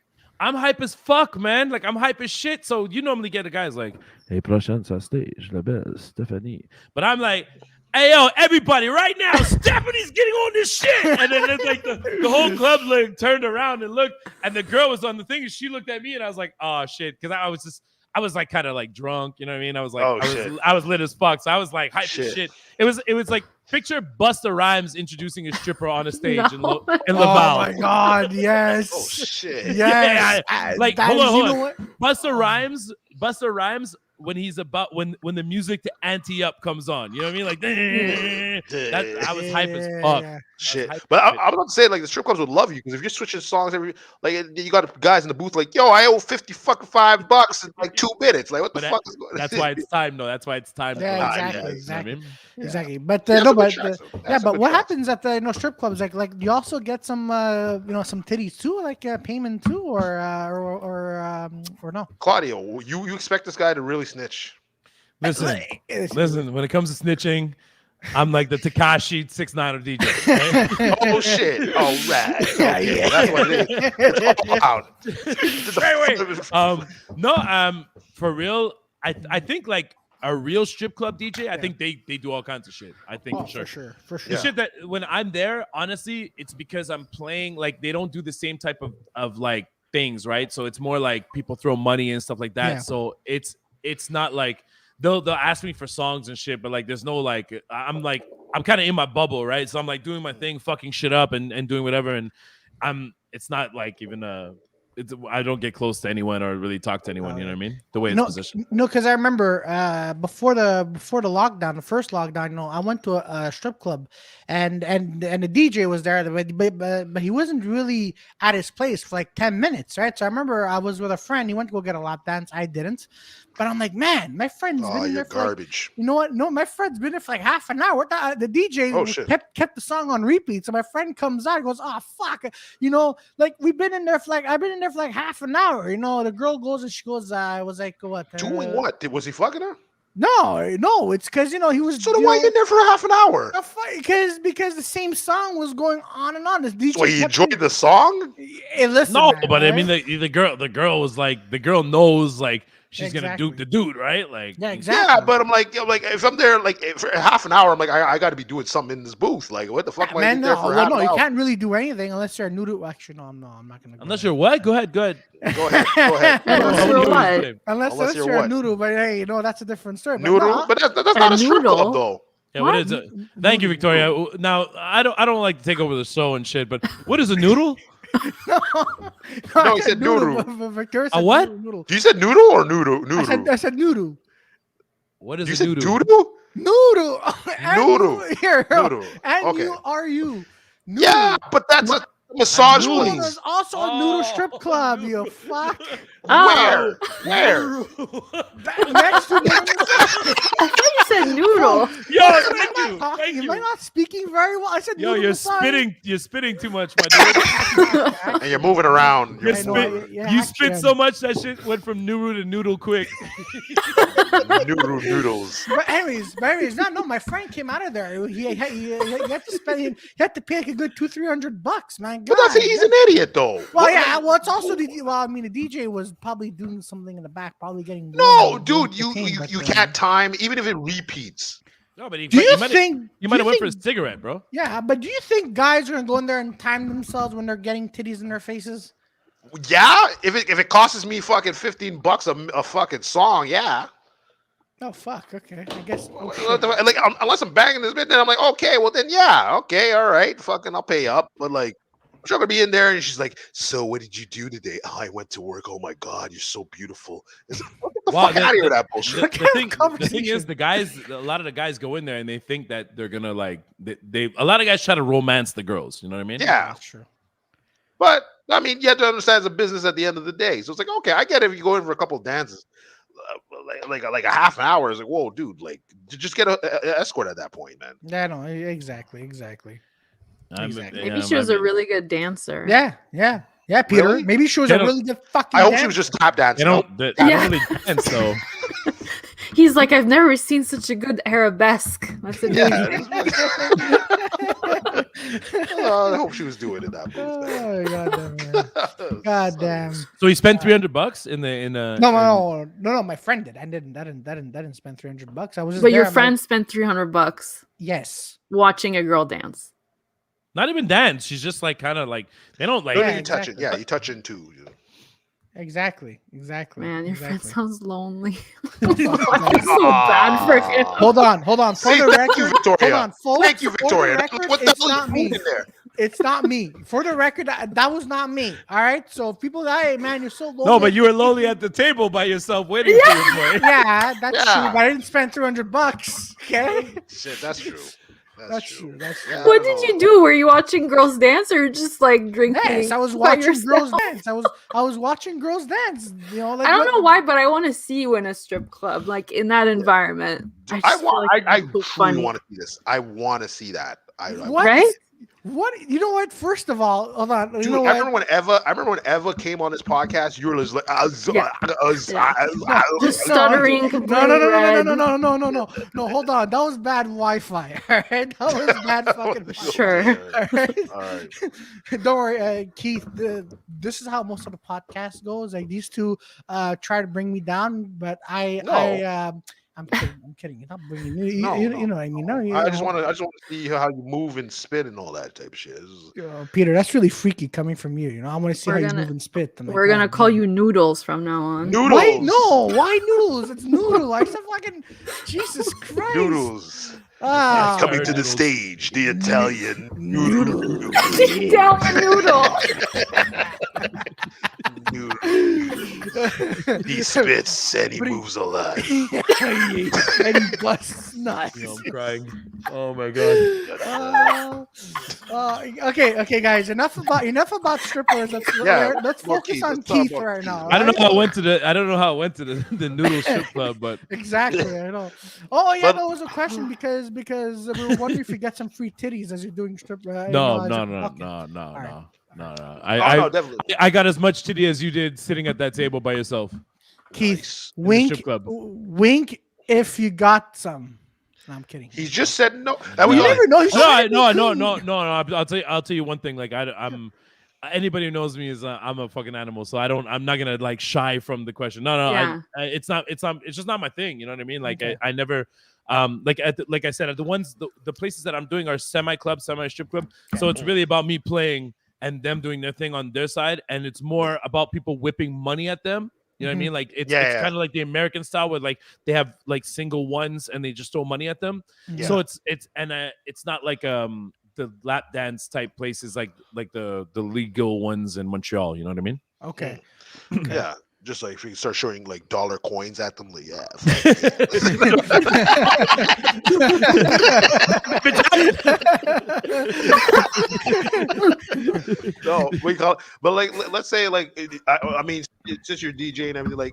I'm hype as fuck, man. Like I'm hype as shit. So you normally get the guys like, "Hey, prochaine sur stage, la belle Stephanie." But I'm like, "Hey, yo, everybody, right now, Stephanie's getting on this shit." And then it's like the whole club like turned around and looked, and the girl was on the thing, and she looked at me, and I was like, "Oh shit," because I was like kind of like drunk, you know what I mean? I was like, I was lit as fuck, so I was like hype as shit. It was like picture Busta Rhymes introducing a stripper on a stage in Oh Laval. my god! Yes. Oh shit. Yes. Like, That hold is- on. you know what? Busta Rhymes when he's about when the music to ante up comes on, you know what I mean? Like I was hype as fuck. Yeah. Shit. hype as But shit. I was about to say, like, the strip clubs would love you because if you're switching songs like you got guys in the booth like, yo, I owe $55 in like 2 minutes. Like, what the But fuck is going on? That's why it's time, though. That's why it's time. Yeah, for yeah, exactly, you know what I exactly. mean? Exactly. But Yeah, no, some good but tracks, though. yeah, Some but good what tracks. happens at the strip clubs? Like you also get some some titties too, like payment too, or no? Claudio, you expect this guy to really snitch? Listen. When it comes to snitching, I'm like the Tekashi 6ix9ine of DJ. Right? Oh shit! All right, Yeah, okay, yeah. that's what it is. It's all out. No, for real, I think like a real strip club DJ, I think they do all kinds of shit. I think Oh, for sure. for sure. The shit that when I'm there, honestly, it's because I'm playing like they don't do the same type of like things, right? So it's more like people throw money and stuff like that. Yeah. So it's not like they'll ask me for songs and shit, but like there's no like I'm kind of in my bubble, right? So I'm like doing my thing, fucking shit up and doing whatever, and it's not like even I don't get close to anyone or really talk to anyone. You know what I mean? The way it's positioned. No, because I remember before the lockdown, the first lockdown, I went to a strip club, and the DJ was there, but he wasn't really at his place for like 10 minutes, right? So I remember I was with a friend. He went to go get a lap dance. I didn't, but I'm like, man, my friend's been in there for garbage. you know what? No, my friend's been there for like half an hour. The DJ kept the song on repeat. So my friend comes out and goes, "Oh fuck," like we've been in there for like I've been in there for like half an hour. The girl goes and she goes, I was like, what? Doing what? Was he fucking her? No, it's because he was. So then why you in there for half an hour? Because the same song was going on and on. This DJ So he enjoyed the song? Hey, listen, No, man, but right? I mean the girl was like the girl knows like she's gonna duke the dude, right? Like yeah, exactly. Yeah, but I'm like if I'm there like for half an hour, I'm like I got to be doing something in this booth. Like what the fuck? Man, am I there for half an you hour? can't really do anything unless you're a noodle. Actually, no, I'm not gonna. Unless you're what? Go ahead. Go ahead. Unless you're what? Unless you're a noodle, but hey, that's a different story. Noodle, but that's not a strip club though. Yeah, what is it? Thank you, Victoria. Now I don't like to take over the show and shit, but what is a noodle? No, he said noodle. A what? Noodle. You said noodle or noodle? I said noodle. What is You a said noodle? doodle? Noodle. Noodle. Here. Noodle. And Okay. you are you. Noodle. Yeah, but that's a massage Noodle. There's place. also a noodle strip club, you fuck. Where? Next to I thought you said noodle. Yo, thank you. Thank Am I you. not speaking very well? I said Yo, noodle you're massage. spitting too much, my dude. And you're moving around. You I know, spit, yeah, you actually, spit so much that shit went from noodle to noodle quick. Noodles. But anyways, no. My friend came out of there. He had to spend. He had to pay like a good $200-300, man. But he's an idiot though. Well, yeah. Well, it's also the DJ was probably doing something in the back, probably getting. No, dude, you cocaine, but, can't time even if it repeats. No, but Do you might think have went for a cigarette, bro. Yeah, but do you think guys are gonna go in there and time themselves when they're getting titties in their faces? Yeah, if it costs me fucking $15 a fucking song, yeah. Oh fuck. Okay, I guess. Oh, shit. Like unless I'm banging this bit, then I'm like, okay, well then yeah, okay, all right, fucking I'll pay up. But like, I'm sure gonna be in there and she's like, so what did you do today? Oh, I went to work. Oh my god, you're so beautiful. It's like, get the fuck out of here with that bullshit. The thing is, a lot of the guys go in there and they think that they're gonna like a lot of guys try to romance the girls. You know what I mean? Yeah, That's true. but I mean, you have to understand it's a business at the end of the day. So it's like, okay, I get it if you go in for a couple of dances, like a half an hour. It's like, whoa, dude, like just get a escort at that point, man. Yeah, no, exactly. Maybe she was a really good dancer. Yeah, Peter. Really? Maybe she was They a don't- really good fucking. I hope she dancer. was just tap dancing. They don't really dance, so He's like, I've never seen such a good arabesque. That's amazing. I hope she was doing it that move. Oh goddamn! Man. Goddamn. So he spent $300 in the No. My friend did. I didn't spend $300. I was just. But your there, I'm friend like, spent $300 yes. watching a girl dance. not even dance. She's just like kind of like they don't like. Don't Yeah, even touch it. exactly. Yeah, you touch it too. You know. Exactly. Man, your friend exactly. sounds lonely. I feel so bad for him. Hold on. For See, the thank you, record, Victoria. hold on, folks. Thank you, Victoria. For the record, What the it's hell not are you me. doing there? It's not me. For the record, that was not me. All right. So if people that, hey man, you're so lonely. No, but you were lonely at the table by yourself waiting for your boy. Yeah, that's Yeah. true. But I didn't spend $300. Okay. Shit, that's true. That's true. That's true. Yeah, What I did don't you know. do? Were you watching girls dance or just like drinking? Yes, I was by watching girls yourself? dance. I was watching girls dance. You know, like I don't know why, but I want to see you in a strip club, like in that environment. I just feel like I it'd be so truly funny. want to see this. I want to see that. I What? Right? What? You know what? First of all, hold on. You Dude, know I what? remember when Eva came on this podcast, you were just like, Just stuttering, No, completely red. No, hold on. That was bad Wi-Fi. All right, that was bad fucking. Wi-Fi. Sure. All right. All right. Don't worry, Keith. This is how most of the podcast goes. Like these two try to bring me down, but I'm kidding. You're not bringing me. You know what I mean? No, I just want to see how you move and spit and all that type of shit. Peter, that's really freaky coming from you. You know, I want to see We're how you gonna- move and spit. I'm like, We're gonna God call damn. you Noodles from now on. Noodles. Why? No, why noodles? It's noodle. I said fucking Jesus Christ. Noodles. Ah, Coming to the Noodles. stage, the Italian noodle. Down the Noodle. He spits and he moves a lot. and he busts nuts. You know, I'm crying. Oh my god. Okay, guys. Enough about strippers. Let's more focus Keith. on Let's talk Keith about right Keith. now. I don't know right? how it went to the noodle strip club, but Exactly, I know. Oh yeah, But- that was a question because we were wondering if you get some free titties as you're doing strip. no. as you're fucking. No. No, definitely. I got as much titty as you did sitting at that table by yourself. Keith, Nice. In the wink, strip club. wink if you got some. No, I'm kidding. He just said no. That was You like, never know. He's trying to be cool. I'll tell you one thing. Like I'm anybody who knows me is I'm a fucking animal, so I'm not gonna like shy from the question. No, Yeah. it's just not my thing. You know what I mean? Like Okay. I never like I said, the places that I'm doing are semi strip club. So it's really about me playing and them doing their thing on their side, and it's more about people whipping money at them. You know what I mean? Like it's Yeah. kind of like the American style where like they have like single ones and they just throw money at them. Yeah. So it's not like the lap dance type places like the legal ones in Montreal. You know what I mean? Okay. yeah. Just like if you start showing like dollar coins at them, like yeah. No, we call it, but like let's say like I mean since you're DJing and everything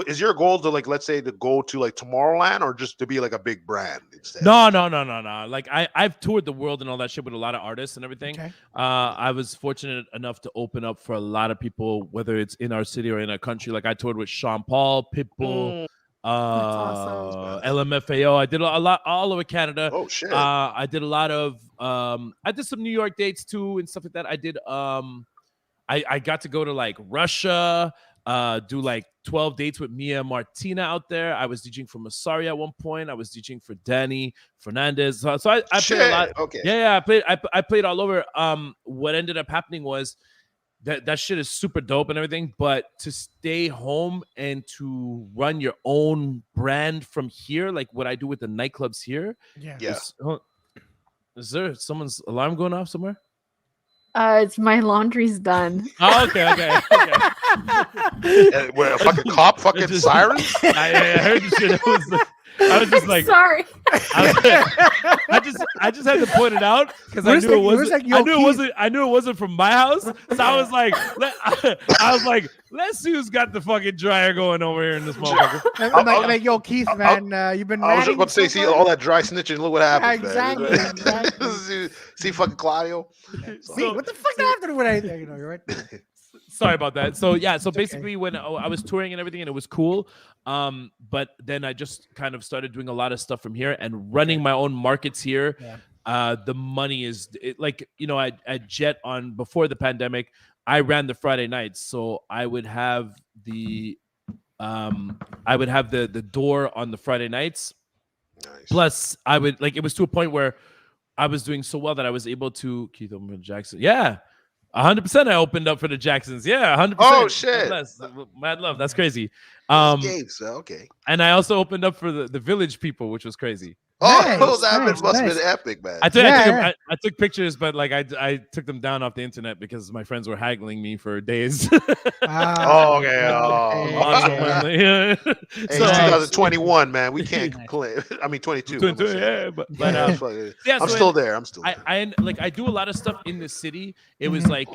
is your goal to like let's say to go to like Tomorrowland or just to be like a big brand instead? No. Like I've toured the world and all that shit with a lot of artists and everything. Okay. I was fortunate enough to open up for a lot of people, whether it's in our city or in our country. Like I toured with Sean Paul, Pitbull, awesome. LMFAO. I did a lot all over Canada. Oh shit. I did a lot of I did some New York dates too and stuff like that. I did I got to go to like Russia, do like 12 dates with Mia Martina out there. I was DJing for Masari at one point. I was DJing for Danny Fernandez. So I played a lot. Okay. Yeah, I played all over. What ended up happening was that shit is super dope and everything, but to stay home and to run your own brand from here, like what I do with the nightclubs here. Yeah. Is there someone's alarm going off somewhere? It's my laundry's done. Oh, okay. Where a fucking cop, fucking sirens. I heard the shit. I was just like, Sorry. I just had to point it out because I knew it wasn't from my house. So I was like, let's see who's got the fucking dryer going over here in this motherfucker. I'm like, yo, Keith, man, you've been. I was just about to say, see all that dry snitching. Look what happened. Exactly. see fucking Claudio. See, what the fuck that have to do with anything? You know, you're right. Sorry about that. So yeah, so basically when I was touring and everything, and it was cool. But then I just kind of started doing a lot of stuff from here and running my own markets here. Yeah. The money is like, you know, at Jet on before the pandemic, I ran the Friday nights, so I would have the door on the Friday nights. Nice. Plus, I would like it was to a point where I was doing so well that I was able to Keith Oman Jackson. Yeah. 100% I opened up for the Jacksons. Yeah, 100%. Oh shit. Mad love. That's crazy. Okay. And I also opened up for the Village People, which was crazy. Oh, that must have been epic, man. I took pictures, but like I took them down off the internet because my friends were haggling me for days. Oh, okay. Yeah. Hey, it's 2021, man. We can't complain. I mean, 22. Yeah, but I'm still there. I do a lot of stuff in the city. It was like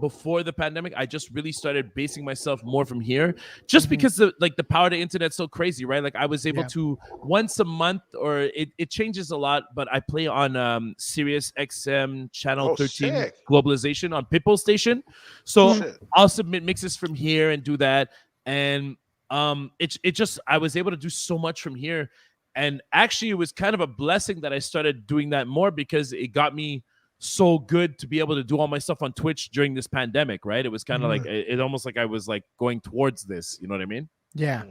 before the pandemic, I just really started basing myself more from here, just because the power to internet's so crazy, right? Like I was able to once a month, or it changes a lot, but I play on Sirius XM channel 13 sick. Globalization on Pitbull station. So I'll submit mixes from here and do that. And it just I was able to do so much from here. And actually it was kind of a blessing that I started doing that more, because it got me so good to be able to do all my stuff on Twitch during this pandemic, right? It was kind of like it almost like I was like going towards this, you know what I mean? Yeah.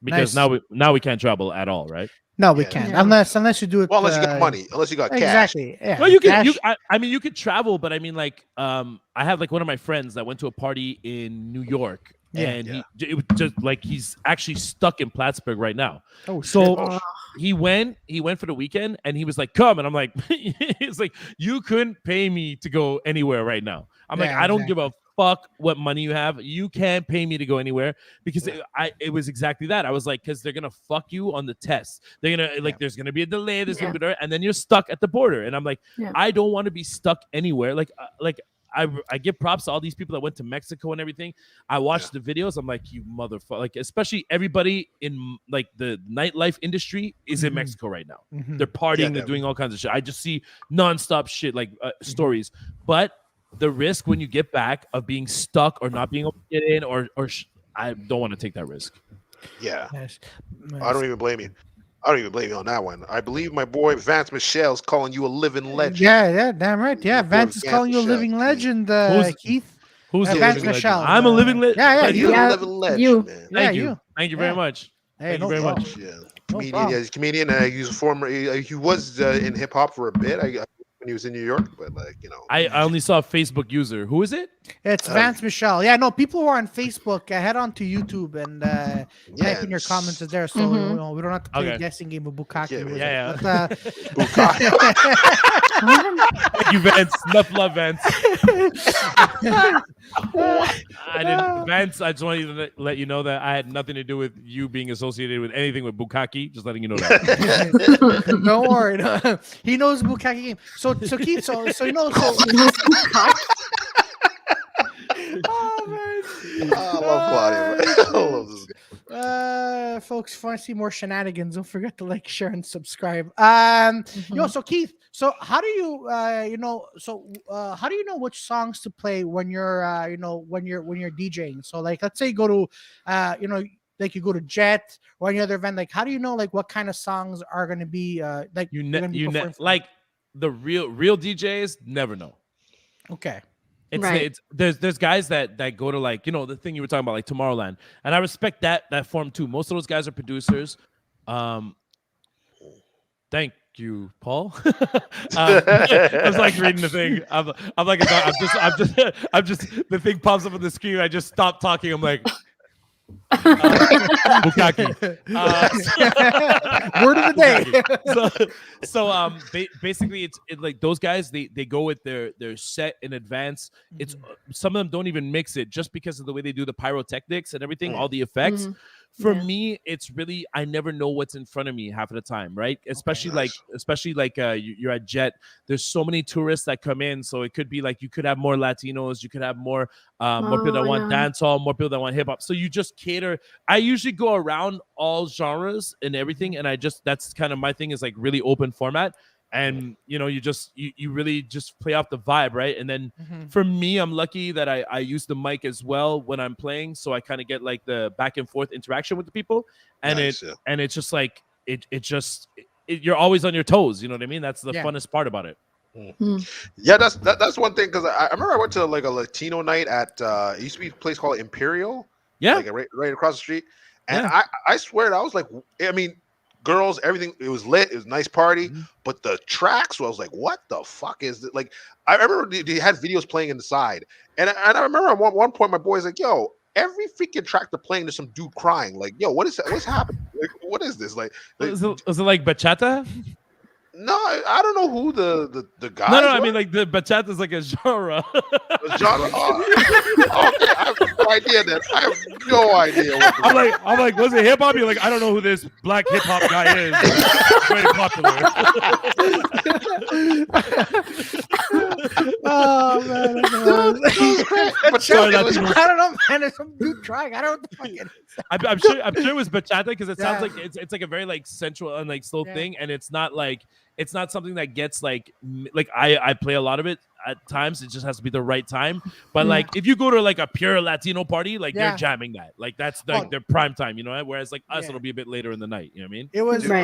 Because now we can't travel at all, right? No, we can't. Unless you do it. Well, unless you got money, unless you got cash. Exactly. Yeah. Well, you can. I mean, you could travel, but I mean, like, I have like one of my friends that went to a party in New York, and it was just like he's actually stuck in Plattsburgh right now. Oh, so he went for the weekend, and he was like, "Come," and I'm like, "It's like you couldn't pay me to go anywhere right now." I'm like, I don't give a fuck what money you have. You can't pay me to go anywhere, because it was exactly that. I was like, because they're gonna fuck you on the test. They're gonna there's gonna be a delay. There's gonna be and then you're stuck at the border. And I'm like, I don't want to be stuck anywhere. Like I give props to all these people that went to Mexico and everything. I watched the videos. I'm like, you motherfucker. Like, especially everybody in like the nightlife industry is in Mexico right now. They're partying. They're doing all kinds of shit. I just see nonstop shit, like stories. But the risk when you get back of being stuck or not being able to get in, or I don't want to take that risk. Yeah. Nice. I don't even blame you. I don't even blame you on that one. I believe my boy Vance Michelle's calling you a living legend. Yeah, damn right. Yeah, Vance is calling you a living legend, Keith. Who's the Vance living Michelle? legend? I'm a living legend. Yeah, you're a living legend, man. Thank you very much. Hey, Thank you very much. Yeah. Comedian. He's a former. He was in hip hop for a bit. When he was in New York, but like, you know, I only saw a Facebook user. Who is it? It's Vance Michelle. Yeah, no, people who are on Facebook, head on to YouTube and type in your comments there, so you know, we don't have to play a guessing game of Bukkake. Yeah. Bukkake. Thank you, Vance. Enough love, Vance. Vance, I just want to let you know that I had nothing to do with you being associated with anything with Bukkake. Just letting you know that. Don't worry. No. He knows Bukkake game. So Keith, so you know, oh man, I love Claudio. I love this guy. Folks, if you want to see more shenanigans, don't forget to like, share, and subscribe. Yo, so Keith, so how do you, how do you know which songs to play when you're, when you're DJing? So like, let's say you go to, like you go to Jet or any other event. Like, how do you know like what kind of songs are going to be like like the real DJs never know. Okay. It's there's guys that go to like, the thing you were talking about, like Tomorrowland, and I respect that form too. Most of those guys are producers. Thank you, Paul. I was like reading the thing. I'm just the thing pops up on the screen. I just stopped talking. I'm like, Bukaki. Word of the day. Basically, it's like those guys. They go with their set in advance. It's some of them don't even mix it just because of the way they do the pyrotechnics and everything, all the effects. For me, it's really, I never know what's in front of me half of the time, right? Especially like you're at Jet. There's so many tourists that come in, so it could be like you could have more Latinos, you could have more people that want dancehall, more people that want hip hop. So you just cater. I usually go around all genres and everything, and that's kind of my thing, is like really open format. And you really just play off the vibe, right? And then for me, I'm lucky that I use the mic as well when I'm playing, so I kind of get like the back and forth interaction with the people, and it's just like you're always on your toes. You know what I mean? That's the funnest part about it. Yeah, that's one thing, because I remember I went to like a Latino night at it used to be a place called Imperial, like right across the street, and I swear I was like, I mean, girls, everything, it was lit, it was a nice party, but the tracks, I was like, what the fuck is it? Like, I remember they had videos playing inside, and I remember at one point my boy's like, yo, every freaking track they're playing, there's some dude crying, like, yo, what is that? What's happening? Like, what is this? Like, is it like bachata? No, I don't know who the guy. No, I mean, like, the bachata is like a genre. A genre? Okay, I have no idea that. I have no idea. I'm like, was it hip hop? You're like, I don't know who this black hip hop guy is. Very popular. Oh man, I don't know, man. There's some dude trying. I don't know what the fuck it is. I'm sure it was bachata, because it sounds like it's like a very like sensual and like slow thing, and it's not something that gets like I play a lot of it at times. It just has to be the right time. But like if you go to like a pure Latino party, like they're jamming that, like that's like their prime time, whereas like us, it'll be a bit later in the night. You know what I mean? It was there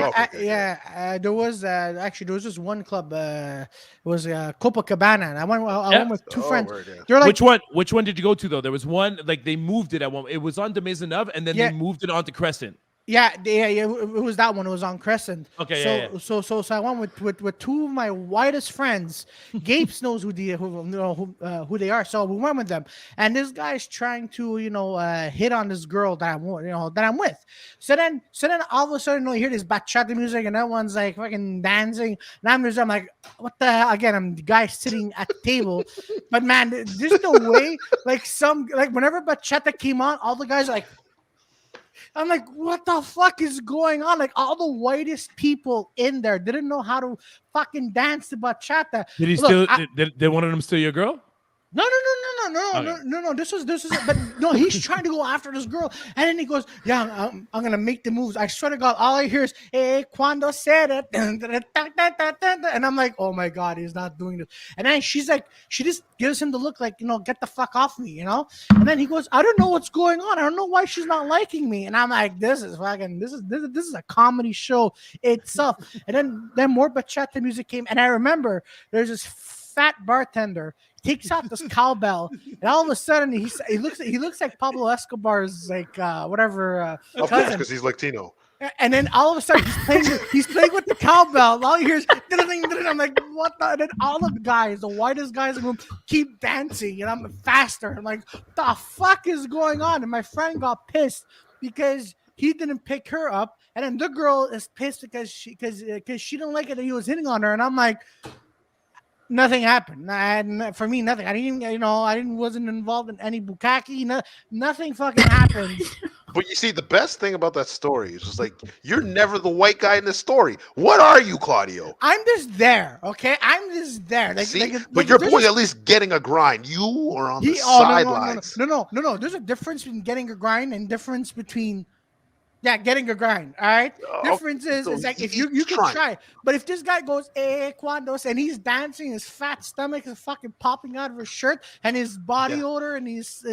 was actually there was just one club. It was Copacabana, and I went with two friends. They're like, which one did you go to though? There was one, like they moved it at one. It was on de Maisonneuve, and then they moved it onto Crescent. Yeah, it was that one. It was on Crescent. Okay. So I went with two of my whitest friends. Gapes knows who they are. So we went with them, and this guy's trying to hit on this girl that I'm with. So then all of a sudden you hear this bachata music, and that one's like fucking dancing. And I'm like, what the hell? Again, I'm the guy sitting at the table, but man, there's no way. Like whenever bachata came on, all the guys are like. I'm like, what the fuck is going on? Like, all the whitest people in there didn't know how to fucking dance to bachata. Did he steal? Did one of them steal your girl? No. This was, but no, he's trying to go after this girl, and then he goes, "Yeah, I'm gonna make the moves." I swear to God, all I hear is "cuando será," and I'm like, "Oh my God, he's not doing this." And then she just gives him the look, like, get the fuck off me, And then he goes, "I don't know what's going on. I don't know why she's not liking me." And I'm like, "This is a comedy show itself." And then more bachata music came, and I remember there's this fat bartender takes out this cowbell, and all of a sudden he looks like Pablo Escobar's cousin, because he's Latino. And then all of a sudden he's playing with the cowbell, and all you hear is I'm like, what the? And then all the guys, the whitest guys in the room, keep dancing, and I'm faster. I'm like, what the fuck is going on? And my friend got pissed because he didn't pick her up, and then the girl is pissed because she didn't like it that he was hitting on her, and I'm like. Nothing happened. And for me, nothing. I wasn't involved in any bukkake. Nothing fucking happened. But you see, the best thing about that story is just like, you're never the white guy in the story. What are you, Claudio? I'm just there, okay? I'm just there. But your boy's at least getting a grind. You are on the sidelines. No. There's a difference between getting a grind and difference between... Yeah, getting a grind. All right. Difference is like if you can try, but if this guy goes cuandos and he's dancing, his fat stomach is fucking popping out of his shirt, and his body odor, and he's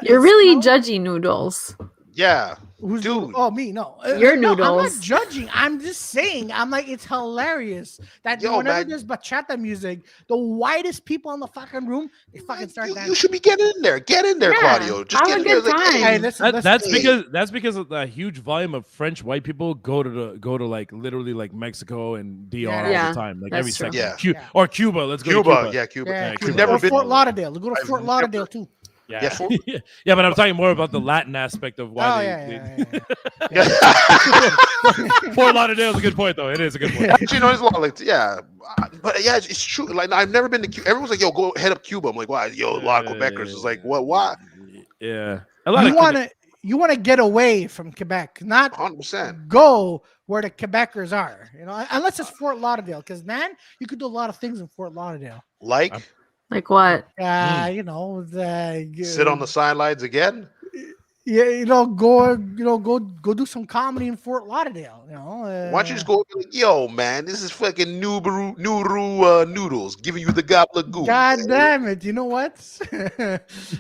you're really judgy, Noodles. Yeah. Who's Dude. Oh, me? No, Your no, I'm not noodles. judging. I'm just saying. I'm like, it's hilarious that Yo, whenever man. there's bachata music, the whitest people in the fucking room, they fucking start dancing. You should be getting in there. Get in there, Yeah, Claudio. Just have get a in there. good It's like, time. Hey, hey, listen, That's because of the huge volume of French white people go to like literally like Mexico and DR all Yeah, the time, like that's every true. second. Yeah. Or Cuba. Let's go to Cuba. Cuba. Yeah, Cuba. Yeah, Yeah, Cuba. Cuba. Never Or been. Fort Lauderdale. Go to I've Fort never- Lauderdale too. Yeah. for- Yeah, but I'm talking more about the Latin aspect of why Oh Fort Lauderdale is a good point, though. It is a good point. Actually, no, it's a lot like but yeah, it's true. Like I've never been to Cuba. Everyone's like, "Yo, go head up Cuba." I'm like, "Why?" Yo, a lot of Quebecers is like, "What? Why?" Yeah, a lot of You want to get away from Quebec, not 100%. go where the Quebecers are. You know, unless it's Fort Lauderdale, because man, you could do a lot of things in Fort Lauderdale. Like Like what? You know, sit on the sidelines again. yeah, go do some comedy in Fort Lauderdale. You know, Why don't you just go and be like, "Yo, man, this is fucking Nuru noodles giving you the gobbledygook." God man. damn it! You know what?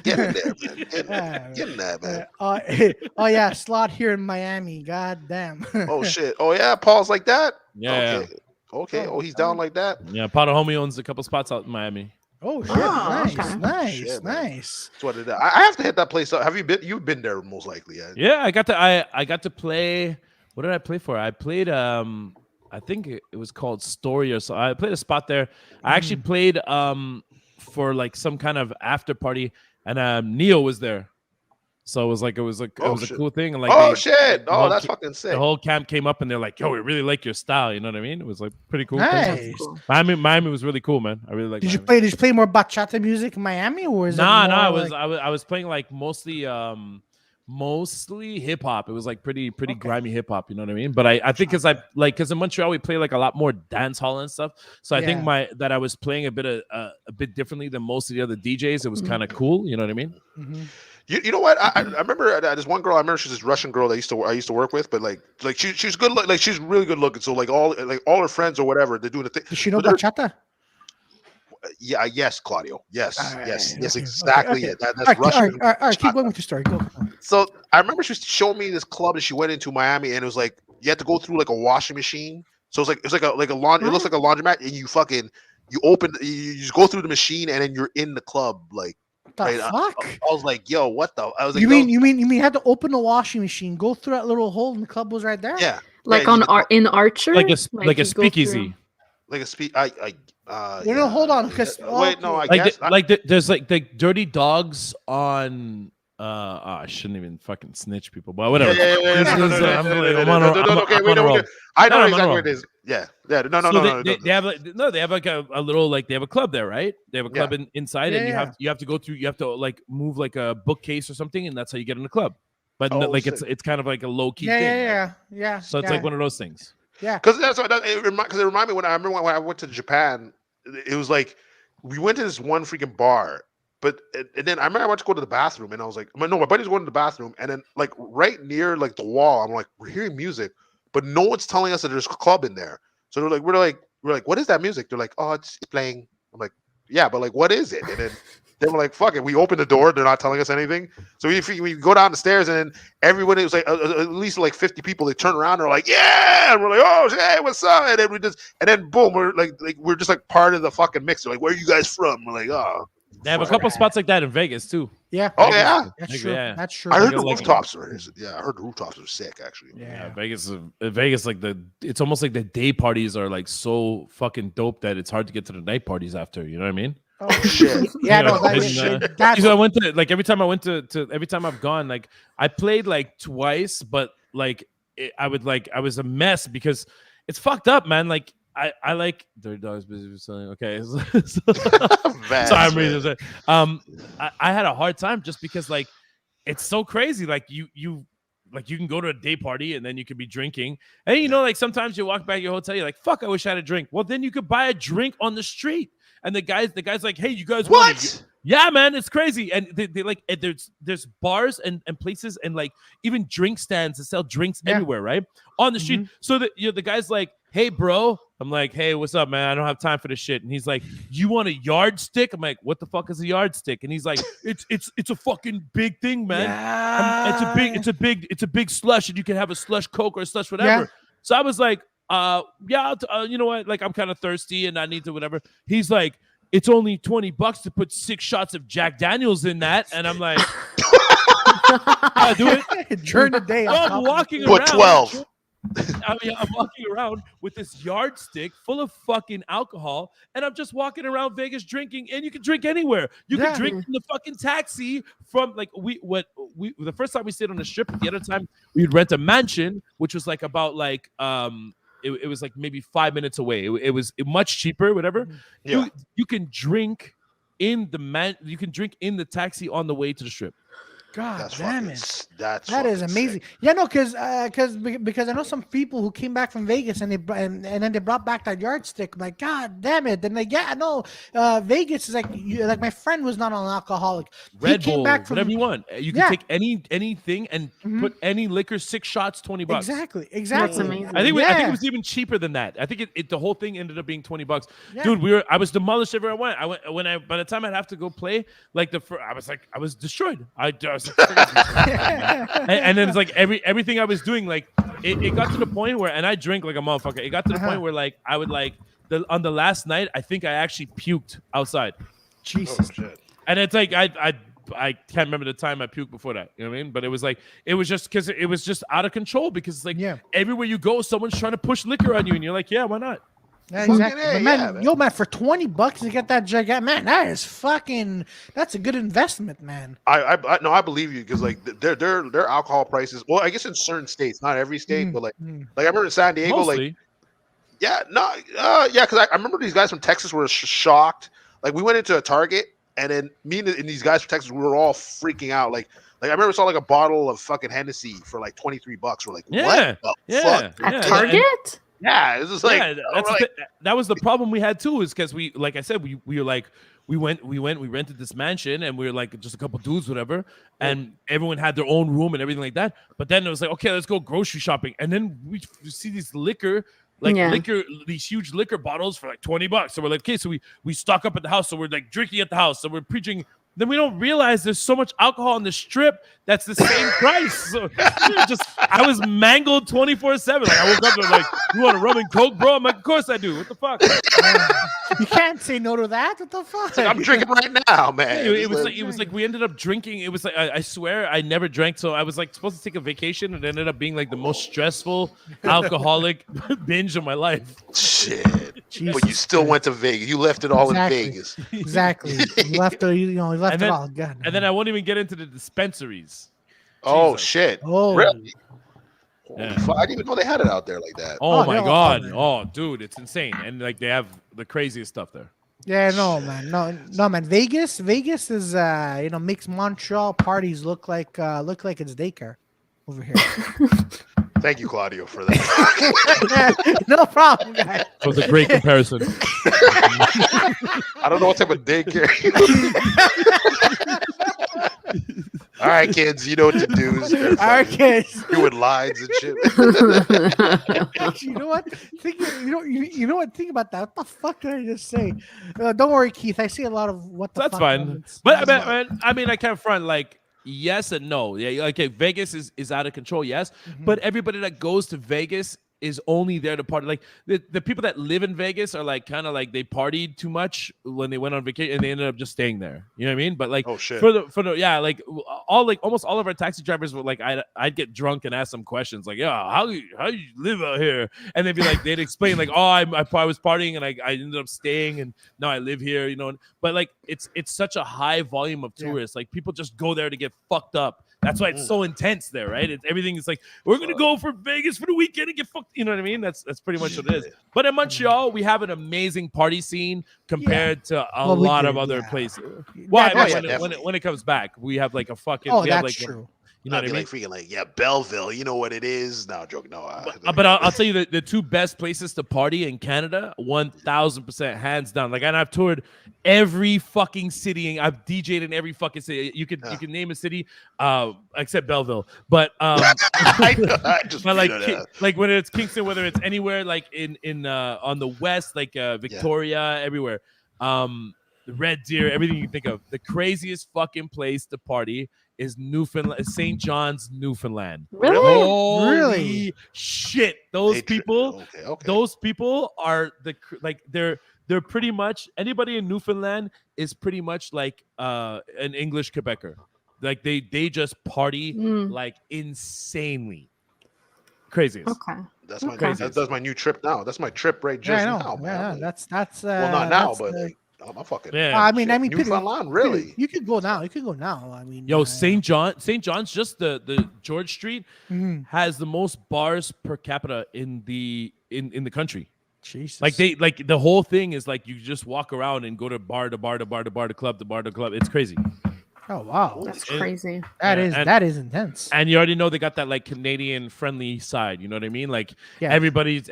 Get in there, man. Get in there, man. Oh yeah, slot here in Miami. God damn. Oh shit. Oh yeah, Paul's like that. Yeah. Okay. Oh, he's down like that. Yeah, Potahomie owns a couple spots out in Miami. Oh shit! Oh, Nice, okay. nice, Shit, man. nice. That's what it is. I have to hit that place up. Have you been? You've been there most likely. Yeah. Yeah, I got to play. What did I play for? I played I think it was called Story or so. I played a spot there. I actually played for like some kind of after party, and Neo was there. So it was a cool thing. And like Shit. Oh, that's the fucking sick. The whole camp came up and they're like, "Yo, we really like your style." You know what I mean? It was like pretty cool. Nice. Cool. Miami was really cool, man. I really like. Did you Miami. play more bachata music in Miami, or is it Nah, more I like- was playing like mostly hip hop. It was like pretty grimy hip hop. You know what I mean? But I think because in Montreal we play like a lot more dance hall and stuff. So I think that I was playing a bit differently than most of the other DJs. It was kind of cool. You know what I mean? Mhm. You know what? I remember this one girl. I remember she's this Russian girl that I used to work with. But like she's good. Like she's really good looking. So like all her friends or whatever, they're doing the thing. Does she know But bachata? Yeah. Yes, Claudio. Yes. All Yes. right, Yes. okay, Exactly. okay. It. That's All right, Russian. all right, keep going with your story. Go. So I remember she showed me this club that she went into Miami, and it was like you had to go through like a washing machine. So it's like a laundry. It looks like a laundromat, and you just go through the machine, and then you're in the club. Like The right, fuck? I was like, yo, what the? I was like, You mean you had to open the washing machine, go through that little hole, and the club was right there? yeah, Like yeah, in Archer, Like a you go speakeasy. through- like a speak. No, hold on, because wait, no, I Like guess there's like the dirty dogs on. I shouldn't even fucking snitch people, but whatever. Okay, wait, no, I know exactly what it is. Yeah, no. They have like a little like they have a club there, right? They have a club inside, and you have to go through. You have to like move like a bookcase or something, and that's how you get in the club. But like it's kind of like a low key thing. Yeah. So it's like one of those things. Yeah. Because it reminded me when I went to Japan. It was like we went to this one freaking bar, but and then I remember I went to go to the bathroom, and I was like, no, my buddy's going to the bathroom, and then like right near like the wall, I'm like, we're hearing music, but no one's telling us that there's a club in there. So we're like, what is that music? They're like, oh, it's playing. I'm like, yeah, but like, what is it? And then they were like, fuck it. We opened the door. They're not telling us anything. So we go down the stairs, and then everyone, it was like at least like 50 people. They turn around. They're like, yeah. And we're like, oh, hey, what's up? And then boom, we're just like part of the fucking mix. They're like, where are you guys from? We're like, oh. They have a couple spots like that in Vegas too. Yeah. Oh yeah. That's true. Yeah. That's true. I heard the like- rooftops are. Yeah, I heard the rooftops are sick actually. Yeah. Vegas, like it's almost like the day parties are like so fucking dope that it's hard to get to the night parties after. You know what I mean? Oh Shit. Yeah, You know, no, that and, shit. That's So I went to like every time I've gone, like I played like twice, but like I was a mess because it's fucked up, man. Like I like Dirty Dogs busy for selling. Okay, Vast, sorry, I'm man. reading this. I had a hard time just because like it's so crazy. Like you can go to a day party and then you could be drinking, and you know, like sometimes you walk back to your hotel, you're like, "Fuck, I wish I had a drink." Well, then you could buy a drink on the street, and the guy's like, "Hey, you guys want What? Yeah, man, it's crazy. And they like and there's bars and places and like even drink stands that sell drinks everywhere, right? On the street. So that the guy's like, hey bro, I'm like, hey, what's up, man? I don't have time for this shit. And he's like, you want a yardstick? I'm like, what the fuck is a yardstick? And he's like, it's a fucking big thing, man. It's a big slush, and you can have a slush Coke or a slush whatever. Yeah. So I was like, you know what? Like, I'm kind of thirsty and I need to whatever. He's like, it's only $20 to put 6 shots of Jack Daniels in that, and I'm like, I do it during the day. I'm walking Put around. 12. I mean, I'm walking around with this yardstick full of fucking alcohol, and I'm just walking around Vegas drinking. And you can drink anywhere. You can drink in the fucking taxi from like the first time we stayed on the strip. The other time we'd rent a mansion, which was like about like it was like maybe 5 minutes away. It was much cheaper, whatever. Yeah. You can drink in the You can drink in the taxi on the way to the strip. God damn it! That is amazing. Sick. Yeah, no, because I know some people who came back from Vegas and then they brought back that yardstick. I'm like, God damn it! Then I know Vegas is like my friend was not an alcoholic. Red he came Bull, back from, whatever you want. You can take anything and put any liquor, 6 shots, $20. Exactly. That's amazing. I think it was even cheaper than that. I think the whole thing ended up being $20. Yeah. Dude, I was demolished everywhere I went. By the time I'd have to go play, like I was destroyed. I was and then it's like everything I was doing, like it got to the point where, and I drink like a motherfucker. It got to the point where like I would like on the last night, I think I actually puked outside. Jesus. Oh, shit. And it's like I can't remember the time I puked before that. You know what I mean? But it was just because it was just out of control, because it's like everywhere you go, someone's trying to push liquor on you, and you're like, yeah, why not? Yeah, exactly. A, But man, for $20 to get that gigantic, man, that's a good investment, man. I believe you, because like their alcohol prices. Well, I guess in certain states, not every state, but like I remember in San Diego, Mostly. because I remember these guys from Texas were shocked. Like we went into a Target, and then me and these guys from Texas, we were all freaking out. Like I remember saw like a bottle of fucking Hennessy for like $23. We're like, what the fuck? At Target? Yeah, it's just like that was the problem we had too, is because we, like I said, we were like we rented this mansion, and we were like just a couple dudes, whatever, and everyone had their own room and everything like that. But then it was like, okay, let's go grocery shopping, and then we see these these huge liquor bottles for like $20. So we're like, okay, so we stock up at the house, so we're like drinking at the house, so we're preaching. Then we don't realize there's so much alcohol on the strip that's the same price. So I was mangled 24/7. Like I woke up and like, you want a rum and Coke, bro? I'm like, of course I do. What the fuck? You can't say no to that. What the fuck? I'm drinking right now, man. It was like we ended up drinking. It was like I swear I never drank. So I was like supposed to take a vacation, and it ended up being like the most stressful alcoholic binge of my life. Shit. Jesus But you still went to Vegas. You left it all in Vegas. Exactly. You left it all. God. And then I won't even get into the dispensaries. Oh Jesus. shit! Oh, really? Yeah. Fuck, I didn't even know they had it out there like that. Oh my god! man. Oh, dude, it's insane, and like they have the craziest stuff there. Yeah, no, man, no, man. Vegas is makes Montreal parties look like it's daycare over here. Thank you, Claudio, for that. No problem, guys. That was a great comparison. I don't know what type of daycare. All right, kids, you know what to do. All right, kids. Doing lines and shit. Actually, you know what? You know what? Think about that. What the fuck did I just say? Don't worry, Keith. I see a lot of what the That's fuck. fine. But I mean, I can't front like. Yes and no. Yeah, okay. Vegas is out of control. Yes, but everybody that goes to Vegas is only there to party. Like the people that live in Vegas are like kind of like they partied too much when they went on vacation, and they ended up just staying there. You know what I mean? But like, oh shit, for the yeah, like almost all of our taxi drivers were like, I'd get drunk and ask them questions like, yeah, how you live out here? And they'd be like, they'd explain like, oh, I was partying and I ended up staying, and now I live here. You know, but like it's such a high volume of tourists. Like people just go there to get fucked up. That's why it's so intense there, right? Everything is like, we're gonna go for Vegas for the weekend and get fucked. You know what I mean? That's pretty much what it is. But in Montreal, we have an amazing party scene compared to a lot of other places. Well, when it comes back, we have like a fucking. Oh, that's true. You know I'd what I be mean? like freaking like, yeah, Belleville. You know what it is? No, joke. No, But I'll tell you the two best places to party in Canada, 1,000% hands down. Like, and I've toured every fucking city, and I've DJed in every fucking city. You can name a city, except Belleville. But I just but beat it out. like when it's Kingston, whether it's anywhere like in on the west, like Victoria, everywhere. The Red Deer, everything you think of. The craziest fucking place to party is Newfoundland, St. John's, Newfoundland. Really? Holy Really? shit! Those people are they're pretty much anybody in Newfoundland is pretty much like an English Quebecer. Like they just party like insanely. Craziest. Okay. That's my Okay. that's my new trip now. That's my trip right Yeah, just I know. now, man. Yeah, I'm like, that's well, not now, that's, but like, I'm fucking. Yeah. I mean, Newfoundland, really? You could go now. You could go now. I mean, Yo, St. John's, just the George Street has the most bars per capita in the country. Jesus. Like the whole thing is like you just walk around and go to bar to bar to bar to bar to club to bar to club. It's crazy. Oh wow, That's crazy. that Yeah, is intense. And you already know they got that like Canadian friendly side. You know what I mean? Like everybody's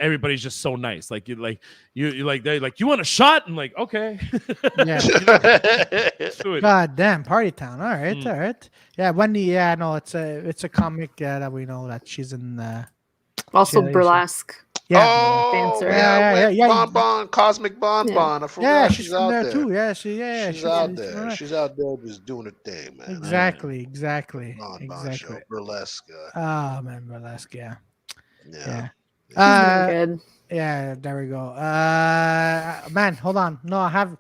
just so nice. Like you like they're like, you want a shot? I'm like, okay. Yeah. Do it. God damn, party town. All right, all right. Yeah, Wendy. Yeah, no, it's a comic that we know that she's in. Also Yeah, burlesque. Yeah. Oh, dancer. yeah, Bonbon, Cosmic Bonbon. I forgot Yeah, she's out from there too. Yeah, she's out there. She's out there just doing her thing, man. Exactly. Bonbon show, burlesque. Oh man, burlesque. Yeah. Yeah. Good. Yeah, there we go. Man, hold on. No, I have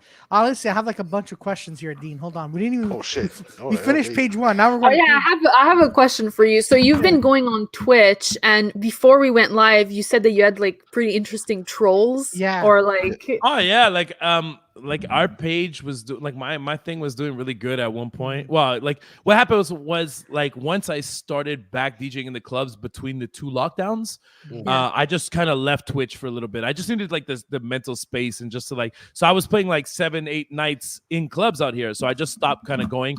like a bunch of questions here, Dean. Hold on. We didn't even. Oh shit. We finished page 1. Now we're Oh going. yeah, I have a question for you. So you've been going on Twitch, and before we went live, you said that you had like pretty interesting trolls. Yeah. Or like. Oh yeah, like our page was like my thing was doing really good at one point. Well, like what happened was like once I started back DJing in the clubs between the two lockdowns, I just kind of left Twitch for a little bit. I just needed like the mental space and just to like, so I was playing like 7-8 nights in clubs out here, so I just stopped kind of going.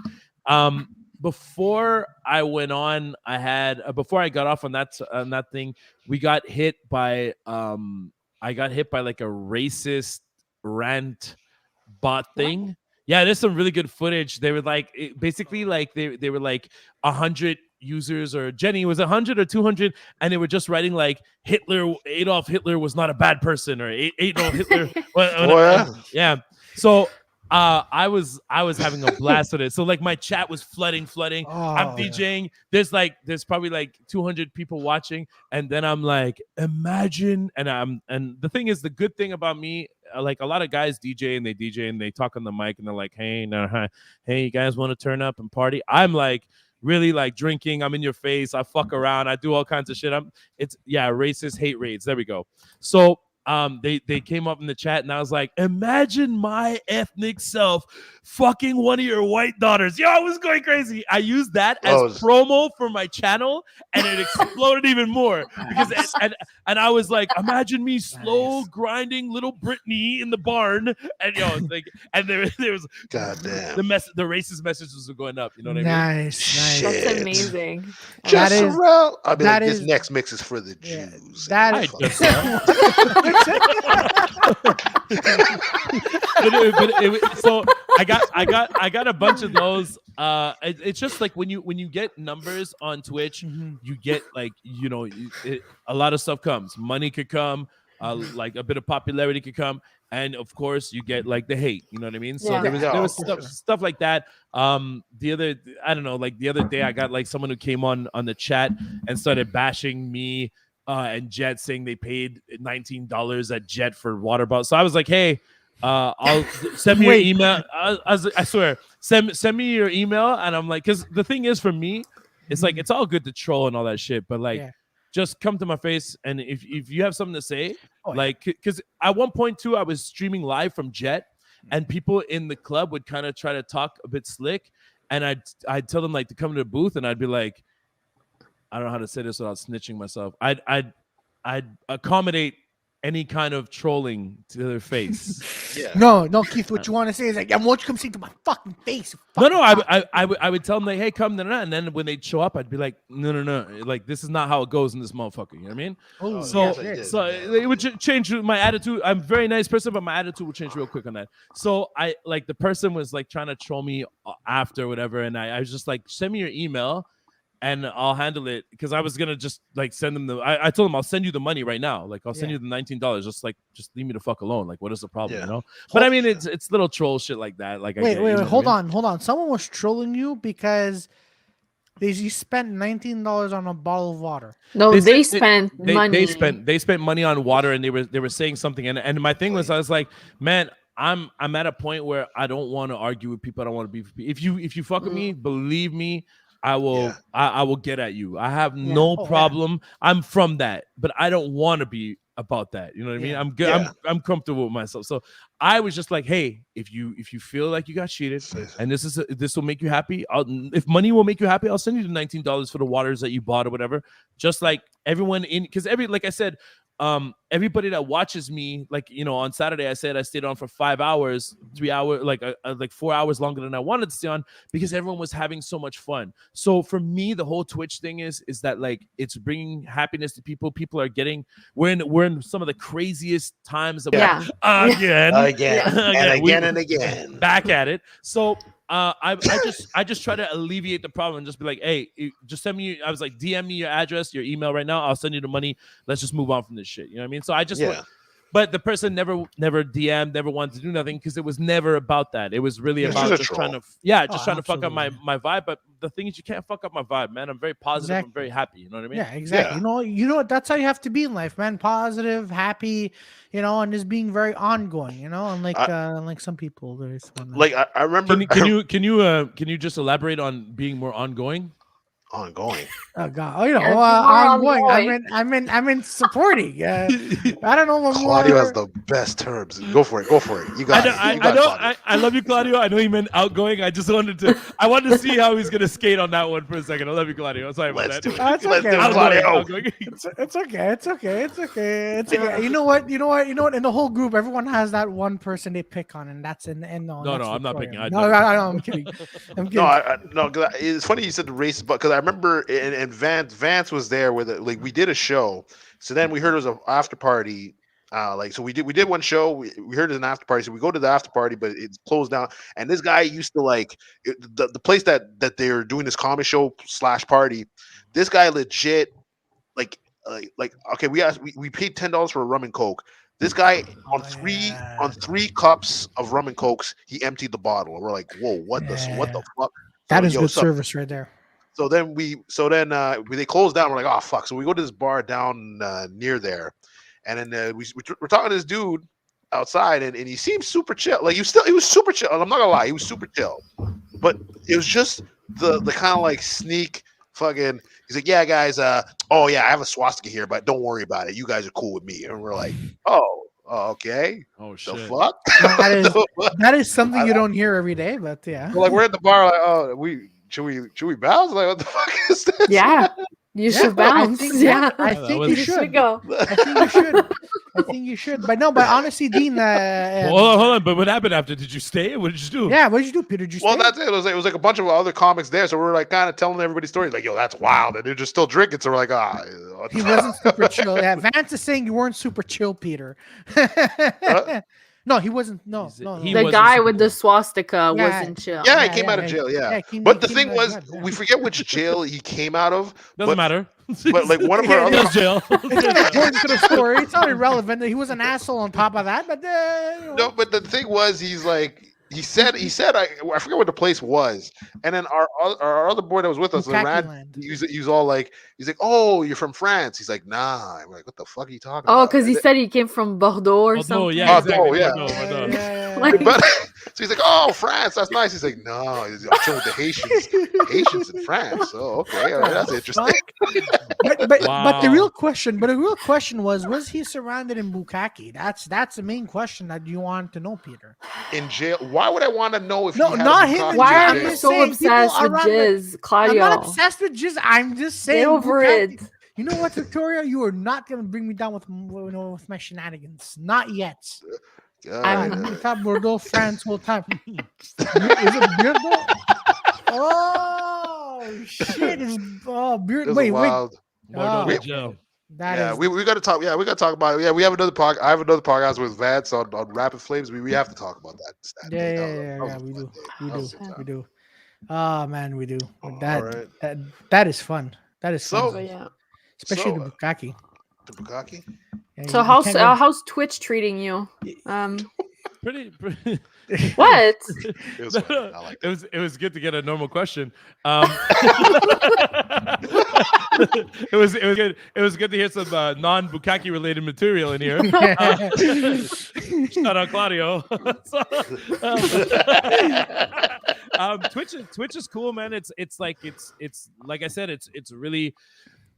Before I went on, I had before I got off on that thing, we got hit by I got hit by like a racist rant bot thing. Yeah, there's some really good footage. They were like basically like they were like 100 users, or Jenny was 100 or 200, and they were just writing like Adolf Hitler was not a bad person, or Adolf Hitler. Yeah. So I was having a blast with it. So like my chat was flooding. I'm DJing. There's probably like 200 people watching, and then I'm like, imagine. And the thing is, the good thing about me, like a lot of guys DJ and they talk on the mic and they're like, hey, you guys want to turn up and party? I'm like really like drinking. I'm in your face. I fuck around. I do all kinds of shit. Racist hate raids. There we go. So they came up in the chat and I was like, imagine my ethnic self fucking one of your white daughters. Yo, I was going crazy. I used that as promo for my channel, and it exploded even more because and I was like, imagine me slow grinding little Britney in the barn, and like, and there was goddamn the racist messages were going up. You know what I mean? Nice. That's amazing. This next mix is for the Jews. That is. So I got a bunch of those. It's just like when you get numbers on Twitch, you get like a lot of stuff comes. Money could come, like a bit of popularity could come, and of course you get like the hate. You know what I mean? So there was stuff like that. The other day I got like someone who came on the chat and started bashing me. And Jet saying they paid $19 at Jet for water bottles. So I was like, hey, I'll send me your email. I swear, send me your email. And I'm like, because the thing is for me, it's like, it's all good to troll and all that shit. But like, just come to my face. And if you have something to say, because at one point too, I was streaming live from Jet and people in the club would kind of try to talk a bit slick. And I'd tell them like to come to the booth and I'd be like, I don't know how to say this without snitching myself. I'd accommodate any kind of trolling to their face. No, Keith. What you want to say is like, I want you to come see to my fucking face. No, I would tell them like, hey, come, and then when they'd show up, I'd be like, no, like this is not how it goes in this motherfucker. You know what I mean? Oh, So, yeah. it would change my attitude. I'm a very nice person, but my attitude would change real quick on that. So I like the person was like trying to troll me after whatever, and I was just like, send me your email. And I'll handle it because I was gonna just like send them I told them I'll send you the money right now. Like I'll send you the $19. Just leave me the fuck alone. Like what is the problem? You know? But I mean it's little troll shit like that. Like wait, hold on. Someone was trolling you because you spent $19 on a bottle of water. No, they spent money. They spent money on water, and they were saying something. And my thing was I was like, man, I'm at a point where I don't want to argue with people. I don't want to be. If you fuck with me, believe me. I will get at you. I have no problem. I'm from that, but I don't want to be about that. You know what I mean? I'm good. I'm comfortable with myself. So I was just like, hey, if you feel like you got cheated and this will make you happy, if money will make you happy, I'll send you the $19 for the waters that you bought or whatever. Just like everyone because like I said, everybody that watches me, like, you know, on Saturday, I said I stayed on for 5 hours, 3 hours, like 4 hours longer than I wanted to stay on because everyone was having so much fun. So for me, the whole Twitch thing is that like it's bringing happiness to people. People are getting, we're in some of the craziest times that again and again. Back at it. So I just try to alleviate the problem and just be like, hey, just send me. I was like, DM me your address, your email right now. I'll send you the money. Let's just move on from this shit. You know what I mean? So I just, but the person never DM'd, never wanted to do nothing because it was never about that. It was really about just trying to, trying to fuck up my vibe. But the thing is, you can't fuck up my vibe, man. I'm very positive. Exactly. I'm very happy. You know what I mean? Yeah, exactly. Yeah. You know what? That's how you have to be in life, man. Positive, happy, and just being very ongoing, unlike some people. Like I remember. Can you just elaborate on being more ongoing? Ongoing. Oh God! Ongoing. I'm in supporting. I don't know what Claudio more... has the best terms. Go for it. You got it. I love you, Claudio. I know you meant outgoing. I wanted to see how he's gonna skate on that one for a second. I love you, Claudio. Sorry about that. Let's do it, Claudio. It's okay. You know what? In the whole group, everyone has that one person they pick on, and that's no, I'm not picking. No, I'm kidding. No, it's funny you said the racist, but because I remember and Vance was there with it. Like we did a show, so then we heard it was an after party. So we did one show. We heard it was an after party, so we go to the after party, but it's closed down. And this guy used to like the place that they're doing this comedy show / party. This guy legit like okay, we paid $10 for a rum and coke. This guy on three cups of rum and cokes, he emptied the bottle. And we're like, whoa, what the fuck? That is good service right there. So then they closed down. We're like, oh fuck. So we go to this bar down near there, and then we're talking to this dude outside, and he seemed super chill. Like he was super chill. I'm not gonna lie, he was super chill. But it was just the kind of like sneak fucking. He's like, yeah, guys. I have a swastika here, but don't worry about it. You guys are cool with me. And we're like, okay. Oh shit. The fuck? That is something you don't hear every day, but yeah. Like we're at the bar, like, should we bounce? Like, what the fuck is this? Yeah, you should bounce. I think you should go. I think you should. But honestly, Dean. Hold on. But what happened after? Did you stay? What did you do? Yeah, what did you do, Peter? Did you stay? Well, that's it. It was like a bunch of other comics there, so we were like kind of telling everybody stories. Like, yo, that's wild, and they're just still drinking. So we're like, he wasn't super chill. Yeah, Vance is saying you weren't super chill, Peter. No, he wasn't. No. The guy with the swastika wasn't chill. Yeah, he came out of jail. Yeah, but the thing was, we forget which jail he came out of. Doesn't matter. But like one of our other jail. It's not important to the story. It's not irrelevant. He was an asshole on top of that. But no, but the thing was, he's like. He said I forget what the place was, and then our other boy that was with us, he's all like, oh, you're from France. He's like, nah. I'm like, what the fuck are you talking about? Oh, because he said he came from Bordeaux or something. Yeah, exactly. Bordeaux. But so he's like, oh, France, that's nice. He's like, no, I'm chilling with the Haitians in France. Oh, okay, all right, that's interesting. But the real question was he surrounded in bukkake? That's the main question that you want to know, Peter. In jail? Why would I want to know if no, not him? Why are you so obsessed with jizz, Claudio? I'm not obsessed with jizz. I'm just saying. Get over it. You know what, Victoria? You are not going to bring me down with my shenanigans. Not yet. All I'm- right. I thought Bordeaux, France, whole time. Is it Bordeaux? Oh shit! Beard. This is Wait. wild. Bordeaux Oh, Joe. That Yeah, is. we got to talk. Yeah, we got to talk about. Yeah, we have another podcast. I have another podcast with Vance on Rapid Flames. We have to talk about that. Yeah, That was we a fun do. day. We That do. was a good time. We do. Oh man, we do. All That right. that is fun. That is So- So fun. yeah. Especially so- the bukkake. To Bukaki? Yeah, So you how's can't go- how's Twitch treating you? Pretty. What? It was funny. I like that. It was good to get a normal question. It was good to hear some non Bukaki related material in here. Shout out Claudio. Twitch is cool, man. It's like I said, it's really,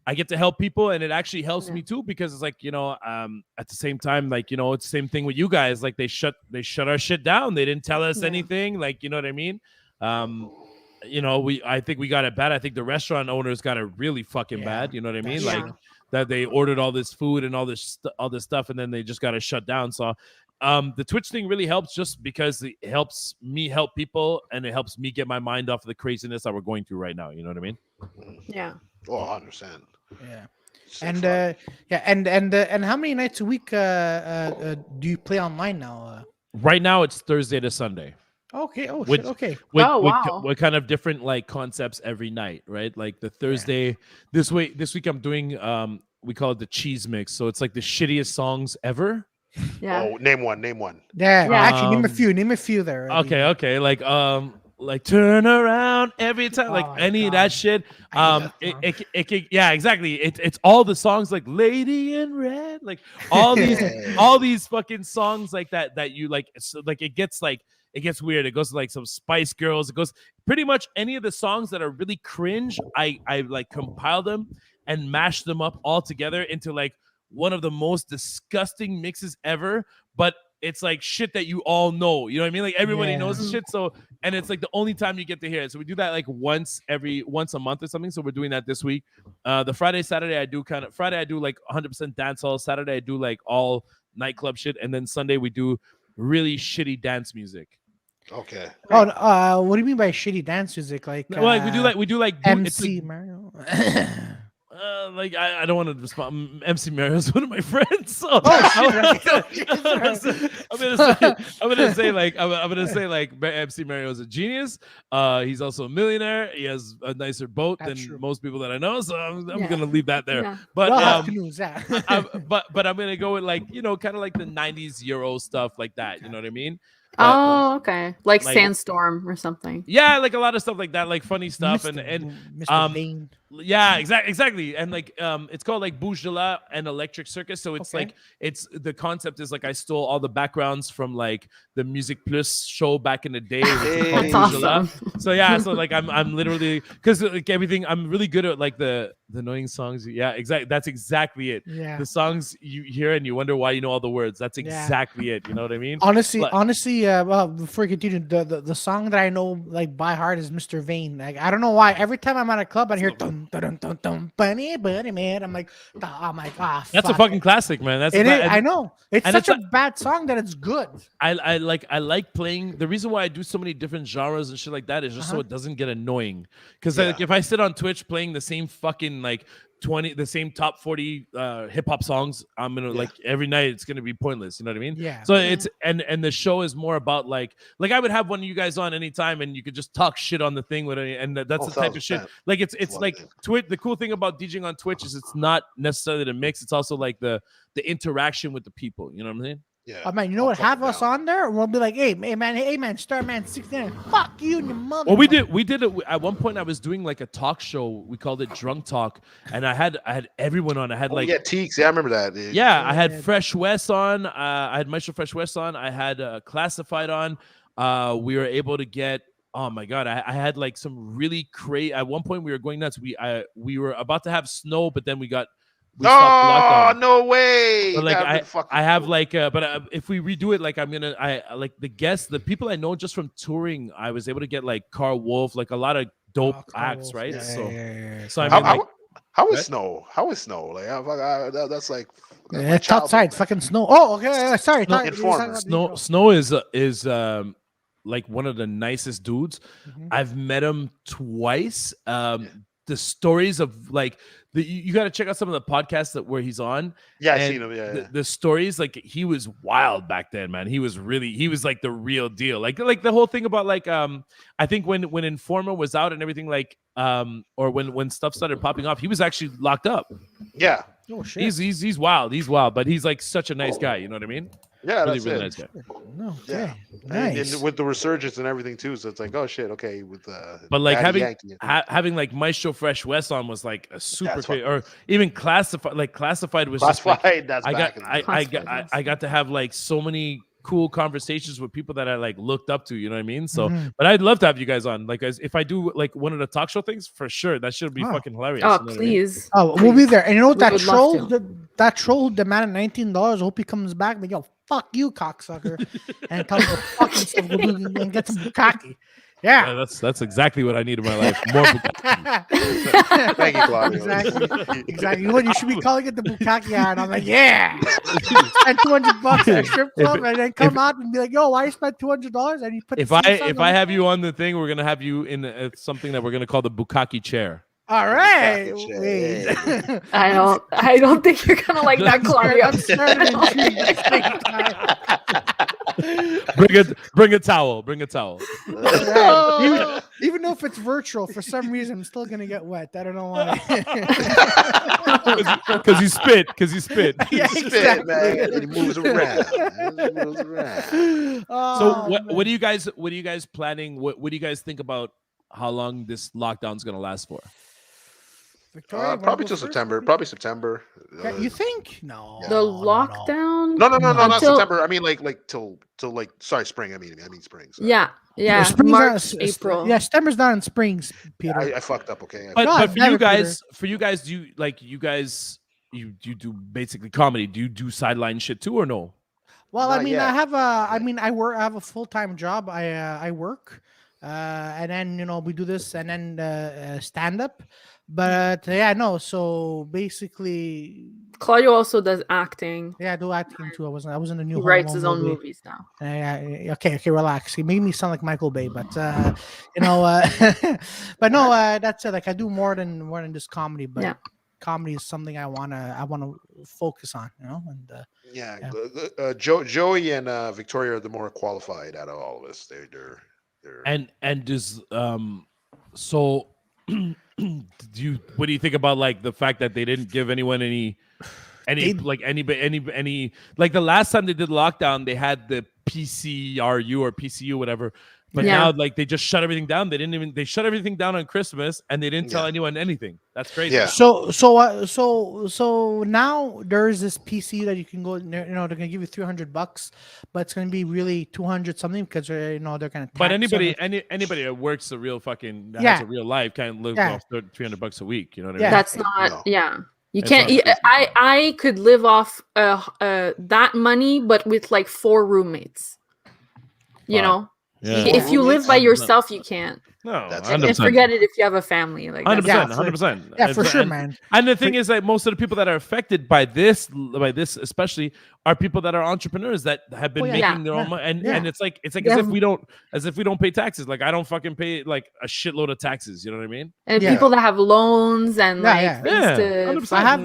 I get to help people, and it actually helps me too, because it's like, at the same time, like, it's the same thing with you guys. Like they shut our shit down. They didn't tell us anything. Like, you know what I mean? I think we got it bad. I think the restaurant owners got it really fucking bad. You know what I mean? That's Like true. that they ordered all this food and all this stuff, and then they just got it shut down. So the Twitch thing really helps, just because it helps me help people, and it helps me get my mind off of the craziness that we're going through right now. You know what I mean? Yeah. Oh, 100%. Yeah. So And fun. and how many nights a week do you play online now? Right now, it's Thursday to Sunday. Okay. Oh With- shit. Okay. Oh, wow. With kind of different like concepts every night, right? Like the Thursday this week I'm doing we call it the cheese mix. So it's like the shittiest songs ever. Yeah. Oh, name one. Yeah. Yeah. Actually, name a few there. Okay. Like turn around every time, like Oh, any of God. that shit. I hate that song. Yeah, exactly. It's all the songs like Lady in Red, like all these fucking songs like that you like. So, like it gets weird. It goes to like some Spice Girls. It goes pretty much any of the songs that are really cringe. I like compile them and mash them up all together into like one of the most disgusting mixes ever. But it's like shit that you all know. You know what I mean? Like everybody knows the shit. So, and it's like the only time you get to hear it. So we do that like once a month or something. So we're doing that this week. The Friday, Saturday, I do like 100% dancehall. Saturday, I do like all nightclub shit. And then Sunday, we do really shitty dance music. Okay. Oh, what do you mean by shitty dance music? Like, Well, we do like MC Mario. like I don't want to respond. MC Mario is one of my friends. So Oh, I'm gonna say like MC Mario is a genius. He's also a millionaire. He has a nicer boat That's than true. most people that I know. So I'm Yeah. gonna leave that there. Yeah. But Well, have canoes, yeah. but I'm gonna go with like kind of like the '90s Euro stuff like that. You know what I mean? Oh, okay. Like like- Sandstorm or something. Yeah, like a lot of stuff like that, like funny stuff Mr. and Vane. yeah, exactly. And like it's called like Bouge de la and Electric Circus. So it's Okay. like the concept is like I stole all the backgrounds from like the Music Plus show back in the day. Which is called Hey. That's Bouge de la. awesome. So yeah, so like I'm literally, because like everything, I'm really good at like the annoying songs. Yeah, exactly. That's exactly it. Yeah. The songs you hear and you wonder why you know all the words. That's Yeah. exactly it. You know what I mean? Honestly, But- well, before we continue, the song that I know like by heart is Mr. Vane. Like I don't know why. Every time I'm at a club, I hear dun dun dun dun dun bunny bunny man. I'm like, oh my god, That's a fucking classic, man. That's It a is. and- I know. It's and such it's a bad song that it's good. I like playing. The reason why I do so many different genres and shit like that is just so Uh-huh. it doesn't get annoying. Because Yeah. like if I sit on Twitch playing the same fucking like the same top 40 hip hop songs, I'm gonna like every night it's gonna be pointless. You know what I mean? Yeah. So it's and the show is more about like I would have one of you guys on anytime and you could just talk shit on the thing with any, and that's Oh, the type of shit. 1000%. Like it's Love like it. Twitch. The cool thing about DJing on Twitch is it's not necessarily the mix. It's also like the interaction with the people. You know what I'm saying? Yeah. Oh man, you know I'll what? fuck Have it us down. on there, and we'll be like, hey man, Starman 69. Fuck you and your mother. Well, we did it at one point. I was doing like a talk show. We called it Drunk Talk, and I had everyone on. I had Oh, like yeah, Teeks. Yeah, I remember that. Dude. yeah, I had Yeah. Fresh West on. I had Maestro Fresh West on. I had Classified on. We were able to get. Oh my god, I had like some really crazy. At one point, we were going nuts. We were about to have snow, but then we stopped the Oh lockdown. no way! But like That'd been fucking I have cool. like but if we redo it, like I like the guests, the people I know just from touring, I was able to get like Carl Wolf, like a lot of dope acts, right? So I How, mean, like, How is Right? snow? How is snow? Like that's like my It's childhood, outside, man. fucking snow. Oh, okay. Sorry, Snow- you're talking Informer. about Snow the- Snow is like one of the nicest dudes. Mhm. I've met him twice. The stories of like you got to check out some of the podcasts where he's on. Yeah, I've and seen him. Yeah, yeah. the stories, like he was wild back then, man. He was like the real deal. Like the whole thing about like I think when Informer was out and everything, like or when stuff started popping off, he was actually locked up. Yeah, Oh shit. He's wild, but he's like such a nice guy. You know what I mean? yeah, Really, that's really it. nice guy. No, okay. Yeah. Nice. And with the resurgence and everything too, so it's like, oh shit, okay, with But like Daddy having Yankee. having like Maestro Fresh West on was like a super That's crazy, fucking or even classified was just like, Classified. That's I back got in the I got to have like so many cool conversations with people that I like looked up to, you know what I mean? So Mhm. but I'd love to have you guys on. Like if I do like one of the talk show things, for sure. That should be Oh. fucking hilarious. Oh, you know what I mean? please. Oh, we'll be there. And you know what? We That would love troll, to. that troll who demanded $19. I hope he comes back. But yo, fuck you, cocksucker, and tell him to fuck himself and get some bukkake. Yeah, Yeah. that's exactly what I need in my life. More bukkake. Thank you, Claudio. Exactly. Exactly. What you should be calling it the bukkake hour. And I'm like, yeah. Spend $200 at a strip club and then come out and be like, yo, why you spent $200? And you put If the I theme song if on I the have phone? you on the thing, we're gonna have you in something that we're gonna call the bukkake chair. All right. Bukkake Wait. shit. I don't think you're gonna like that, Claudio. I'm scared and intrigued at the same time. Bring a towel. Bring a towel. Right. Even though if it's virtual, for some reason, I'm still gonna get wet. I don't know why. Because you spit. Yeah, Spit, man. exactly. It moves around. It moves around. So Oh, man. what are you guys planning? What do you guys think about how long this lockdown's gonna last for? Victoria, wanna Probably go till first? September. Probably September. Okay, you think? No. The no, no. lockdown. No, not Until- September. I mean, like till like sorry, spring. I mean spring. Sorry. Yeah. Spring's not- March, April. Yeah, September's not in springs, Peter. I fucked up. Okay. But, No, but I've for never, you guys, do you like you do basically comedy? Do you do sideline shit too or no? Well, Not I mean, yet. I have a, I mean, I work. I have a full time job. I work, and then we do this, and then stand up. But yeah, no. So basically, Claudio also does acting. yeah, I do acting too. I was in a new. He Home writes Alone his own movie. movies now. Okay, relax. He made me sound like Michael Bay, but but no, that's it. Like I do more than just comedy, but Yeah. comedy is something I wanna focus on, and Yeah. Joey and Victoria are the more qualified out of all of us. They're And does so what do you think about like the fact that they didn't give anyone any like the last time they did lockdown they had the PCRU or PCU whatever, but Yeah. now like they just shut everything down. They shut everything down on Christmas and they didn't tell Yeah. anyone anything. That's crazy. Yeah. So now there's this PC that you can go. They're gonna give you $300, but it's gonna be really 200 something because they're gonna. But tax on it. anybody that works a real fucking that Yeah. has a real life can't live Yeah. off $300 a week. You know what I Yeah. mean? That's not. No. Yeah. You It's can't. not crazy. I could live off that money, but with like 4 roommates. You Wow. know, Yeah. if you live by yourself, you can't. No, That's- 100%. And forget it if you have a family. Like that's- 100%, Yeah, 100%. Yeah, for sure, And- man. And the thing is, like, most of the people that are affected by this especially, are people that are entrepreneurs that have been Oh, yeah. making Yeah. their own money. And Yeah. and it's like Yeah. as if we don't pay taxes. Like I don't fucking pay like a shitload of taxes. You know what I mean? And Yeah. people that have loans and Yeah, like yeah. things Yeah, to 100%. I have,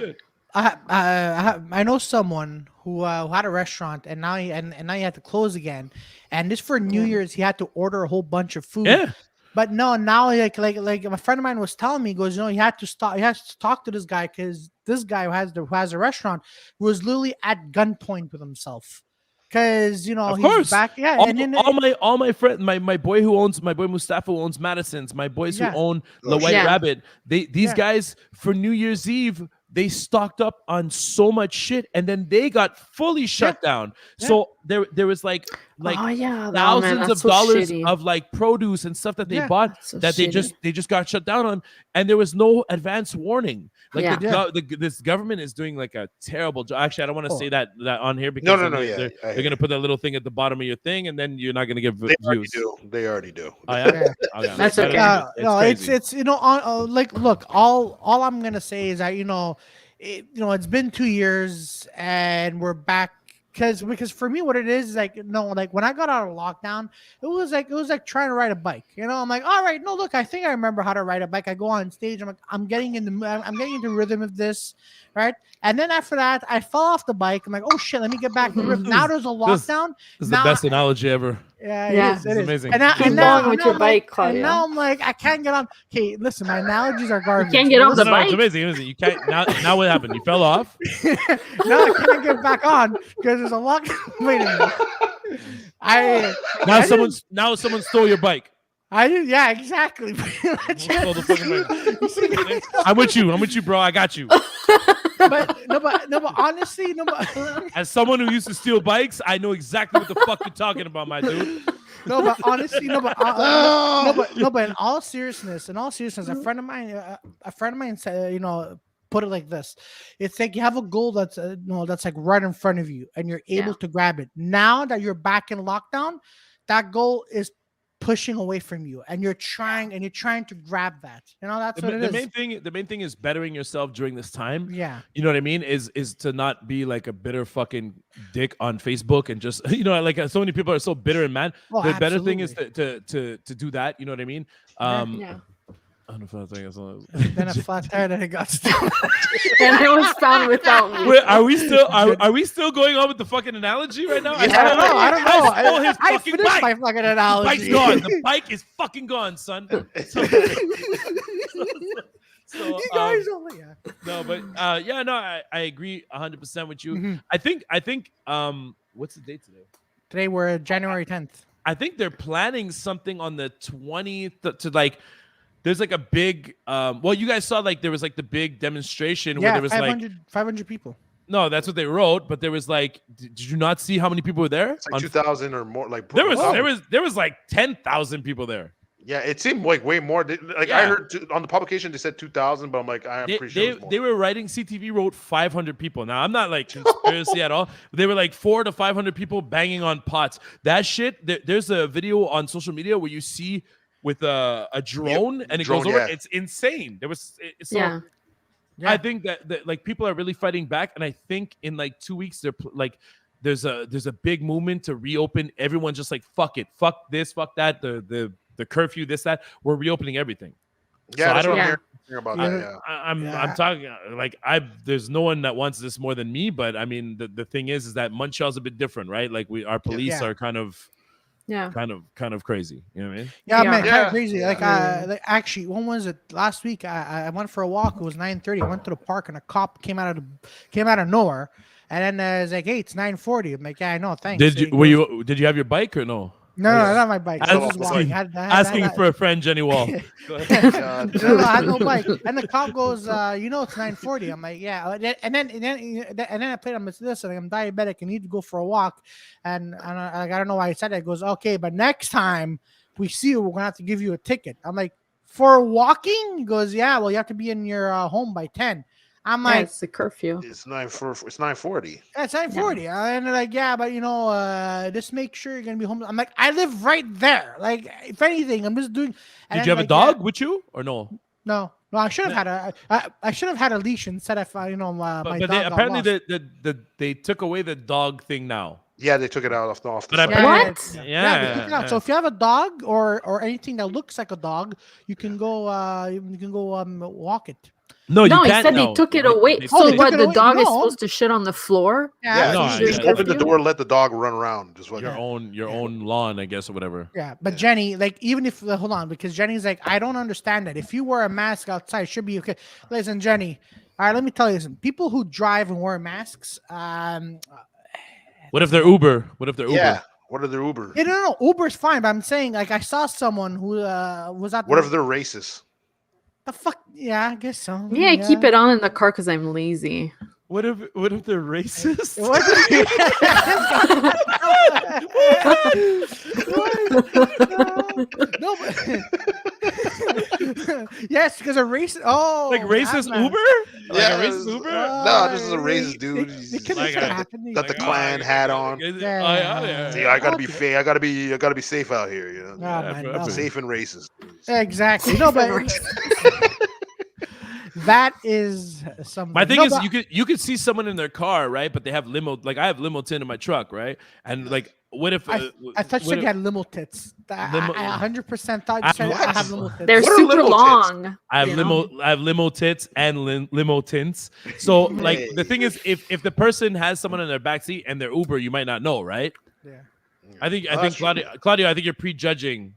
Real shit. I know someone who had a restaurant and now he had to close again, and just for New Year's he had to order a whole bunch of food. Yeah. But no, now like a friend of mine was telling me, he goes, he had to stop. He has to talk to this guy because this guy who has a restaurant was literally at gunpoint with himself. Because Of he's course. back, yeah. All, and then all my friends, my boy Mustafa who owns Madison's, my boys Yeah. who own Oh, the White shit. Rabbit, these Yeah. guys for New Year's Eve they stocked up on so much shit, and then they got fully shut down. Yeah. So there was like oh yeah, thousands of so dollars shitty. of like produce and stuff that they Yeah. bought That's so that they shitty. just got shut down on, and there was no advance warning. Like Yeah. this government is doing like a terrible job. Actually, I don't want to say that on here because No, then they're gonna put that little thing at the bottom of your thing, and then you're not gonna get They already views. do. They already do. Oh, yeah? Yeah. Okay. That's okay. No, crazy. it's you know like look, all I'm gonna say is that it's been 2 years and we're back because for me what it is like like when I got out of lockdown it was like trying to ride a bike. I'm like, all right, no, look, I think I remember how to ride a bike. I go on stage, I'm like, I'm getting into the rhythm of this, right? And then after that I fell off the bike. I'm like, oh shit, let me get back to the rhythm. Now there's a lockdown. This is the best analogy ever. Yeah, Yeah. it is amazing. And now, Keep and now, going with and your now I'm like- bike, Claudio. And now I'm like, I can't get on. Okay, listen, my analogies are garbage. can't get on the No, bike. it's amazing. You can't now. What happened? You fell off. Now I can't get back on because there's a lock. Wait a minute. Now someone stole your bike. I did. Yeah, exactly. Stole the fucking bike. I'm with you, bro. I got you. but honestly, As someone who used to steal bikes, I know exactly what the fuck you're talking about, my dude. but honestly, but in all seriousness, a friend of mine said, put it like this: it's like you have a goal that's that's like right in front of you, and you're able to grab it. Now that you're back in lockdown, that goal is pushing away from you, and you're trying to grab that. That's what it is. The main thing is bettering yourself during this time. Yeah. You know what I mean? Is to not be like a bitter fucking dick on Facebook and just like so many people are so bitter and mad. Oh, The better thing is absolutely. to do that. You know what I mean? Yeah. I don't know if that's Then a flat tire that it got stolen. And it was found without me. Wait, are we still going on with the fucking analogy right now? I don't know. I stole his I fucking finished bike. my fucking The analogy. bike's gone. The bike is fucking gone, son. So, You guys only. no, but I agree 100% with you. Mhm. I think what's the date today? Today we're January 10th. I think they're planning something on the 20th to like. There's like a big. Well, you guys saw like there was like the big demonstration where Yeah, there was 500 people. no, that's what they wrote. But there was like, did you not see how many people were there? It's like 2,000 or more. Like There was like 10,000 people there. Yeah, it seemed like way more. Like I heard on the publication they said 2,000, but I'm like, I'm pretty sure it was more. They were writing. CTV wrote 500 people. Now I'm not like conspiracy at all. They were like 400 to 500 people banging on pots. That shit. There's a video on social media where you see with a drone and it goes over. It's insane. Yeah. I think that like people are really fighting back, and I think in like 2 weeks they're like there's a big movement to reopen. Everyone's just like fuck it, fuck this, fuck that, the curfew, this, that. We're reopening everything. Yeah, so that's I don't what I'm hearing about that. Yeah. I'm talking like there's no one that wants this more than me, but I mean the thing is that Montreal's a bit different, right? Like our police are kind of crazy. You know what I mean? Yeah, man, kind Yeah. of crazy. Yeah. Like actually, when was it? Last week, I went for a walk. It was 9:30. I went to the park, and a cop came out of nowhere, and then it's like, hey, it's 9:40. I'm like, yeah, I know, thanks. Did you have your bike or no? No, not my bike. I was just walking. Asking for a friend, Jenny Wall. No, I had no bike. And the cop goes, it's 9:40. I'm like, yeah. And then I played on this, and I'm diabetic and need to go for a walk. And I don't know why he said that. He goes, okay, but next time we see you, we're gonna have to give you a ticket. I'm like, for walking? He goes, yeah. Well, you have to be in your home by 10. I'm like, it's the curfew. It's 9:40. It's 9:40. And they're like, yeah, but just make sure you're gonna be home. I'm like, I live right there. Like, if anything, I'm just doing. Did you have a dog with you or no? No, I should have had a leash instead of my But dog. apparently they took away the dog thing now. Yeah, they took it out off the But site. What? Yeah, they took it out. So if you have a dog or anything that looks like a dog, you can go walk it. No, No, you he can't. said No. they took it away. They So took what? it The away? dog is No. supposed to shit on the floor? Yeah, no, you just yeah. open the door, let the dog run around. Just what your own lawn, I guess, or whatever. Yeah, but Jenny, like, even if hold on, because Jenny's like, I don't understand that. If you wear a mask outside, it should be okay. Listen, Jenny. All right, let me tell you something. People who drive and wear masks, What if they're Uber? Yeah. What are their Uber? no, Uber's fine, but I'm saying, like, I saw someone who was at. What if they're racist? The fuck? Yeah, I guess so. Yeah, I keep it on in the car because I'm lazy. What if they're racist? What? No, but yes, because a racist. Oh, Like racist that man. Uber? Like Yeah, a racist Uber? No, this is a racist dude. It He's could like have a- happened. got the Klan hat on. Yeah. See, I gotta be Okay. fake. I gotta be safe out here. You know, Oh, man, no. safe and racist. Exactly. No, but that is something. My thing No, is, but- you could see someone in their car, right? But they have limo. Like I have limo tin in my truck, right? And like, what if I thought you had limo tits. Limo- I 100% thought I- you said I What? have limo tits. They're What are super limo tits? long. I have you limo. know? I have limo tits and limo tints. So like the thing is, if the person has someone in their backseat and they're Uber, you might not know, right? Yeah. I think That's true. Claudio, I think you're prejudging.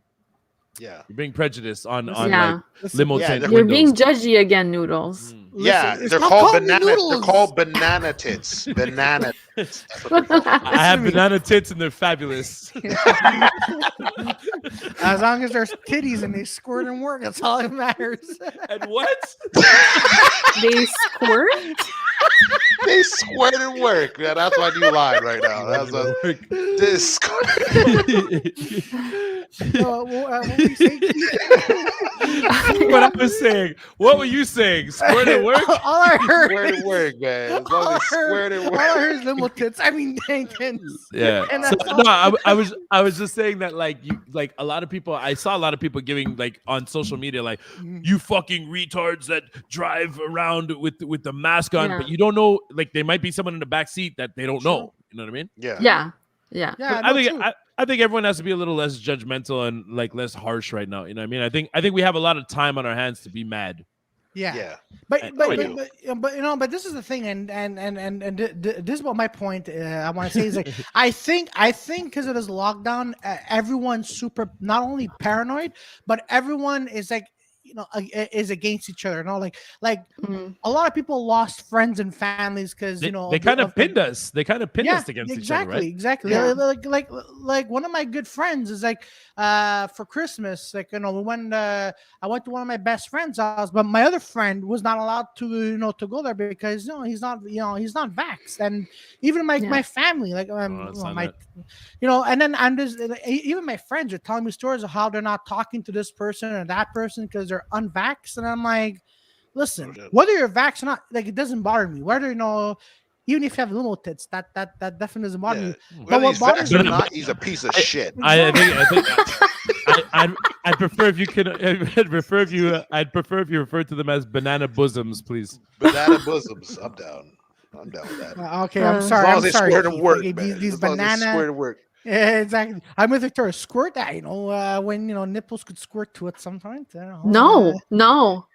Yeah. You're being prejudiced on Yeah. like limo Yeah, tint. they're- You're being windows. judgy again, Noodles. Yeah, Listen, they're stop called calling me banana. They're noodles. called banana tits. Banana tits. That's what they're called. I have Listen to me. banana tits and they're fabulous. As long as there's titties and they squirt and work, that's all that matters. And what? They squirt? They squirt and work. Yeah, that's my new line right now. That's they squirt. What were you saying? What I was saying. What were you saying? Squirt and work? All I heard. Squirt and work, man. As All long I as they squirt and heard, all work. I heard is limo tits. I mean, dang tits. Yeah. And So, that's all- no, I was just saying that like a lot of people, I saw a lot of people giving like on social media like you fucking retards that drive around with the mask on, Yeah. but you don't know, like there might be someone in the back seat that they don't know. You know what I mean? Yeah. Yeah. Yeah. Yeah, I no, think true. I think everyone has to be a little less judgmental and like less harsh right now. You know what I mean? I think we have a lot of time on our hands to be mad. Yeah. Yeah. But I but, do. but you know, but this is the thing, and this is what my point I want to say is like I think because of this lockdown, everyone's super not only paranoid, but everyone is like is against each other. Like Mhm. a lot of people lost friends and families because They kind of pinned us. They kind of pinned us against each other, right? Exactly. Yeah. Like one of my good friends is like for Christmas, like we went. I went to one of my best friend's house, but my other friend was not allowed to to go there because he's not vaxxed, and even my family like that's not my it. and then I'm just even my friends are telling me stories of how they're not talking to this person or that person because they're unvaxxed, and I'm like, listen, whether you're vaxxed or not, like it doesn't bother me. Whether even if you have limo tits, that definitely doesn't bother me. But Whether what he's bothers vaxxed or me, not, he's a piece of shit. I think I'd prefer if you could. I'd prefer if you referred to them as banana bosoms, please. Banana bosoms. I'm down. I'm down with that. okay, I'm As sorry. long I'm as they sorry. squirt and Keith. work, Okay, man. these As long as they banana. squirt and work. Yeah, exactly. I'm with Victoria. Squirt that, when nipples could squirt to it sometimes. I don't No, know. no.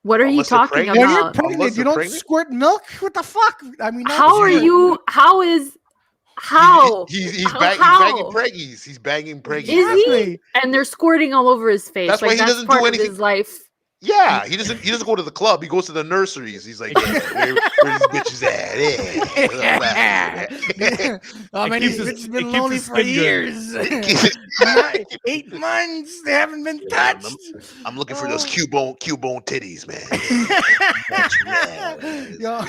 What are you Unless they're talking pregnant. When you're about? pregnant, Unless you they're don't pregnant? squirt milk. What the fuck? I mean, not How are squirt. you? How is? How? He's How- banging how? preggies. He's banging preggies. Is he? Exactly. And they're squirting all over his face. That's why he doesn't do part of anything- his life. Yeah, he doesn't go to the club. He goes to the nurseries. He's like, where these bitches at? Yeah. I mean, keeps these his- bitches been it keeps lonely his for skin good. years. 8 months, they haven't been Yeah, touched. I'm looking for those Q-bone titties, man. Yo.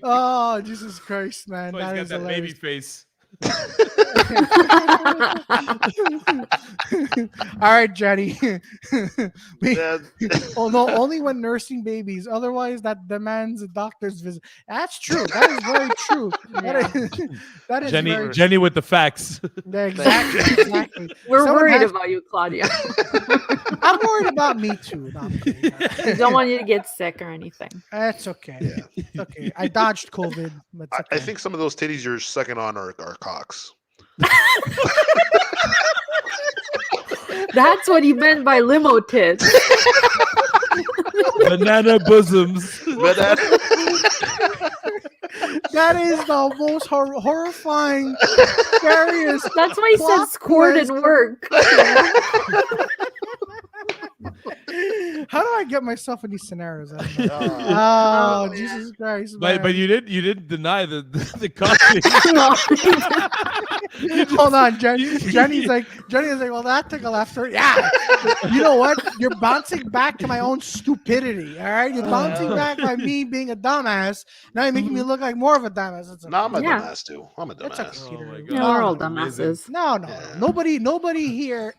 Oh, Jesus Christ, man. Oh, he's That got is that baby hilarious. face. All right, Jenny. Yeah. Oh no, only when nursing babies. Otherwise, that demands a doctor's visit. That's true. That is very true. That is very Jenny with the facts. Yeah, exactly. We're Someone worried has- about you, Claudia. I'm worried about me too. No, I'm kidding. We don't want you to get sick or anything. That's okay. Yeah. It's okay. I dodged COVID, but it's I okay. think some of those titties you're sucking on are cocks. That's what he meant by limo tits. Banana bosoms. That is the most horrifying, scariest. That's why he said Plot squirt twist. and work. How do I get myself in these scenarios? I don't know. Oh, Oh, Jesus Christ! But man. you didn't deny the coffee. No. Hold on, Jenny's like, well, that took a left turn. Yeah, you know what? You're bouncing back to my own stupidity. All right, you're bouncing back by me being a dumbass. Now you're making me look like more of a dumbass. It's No, I'm a Yeah. dumbass too. I'm a It's dumbass. okay, Peter. Oh my God. Yeah, we're all Amazing. dumbasses. No. Yeah. Nobody here.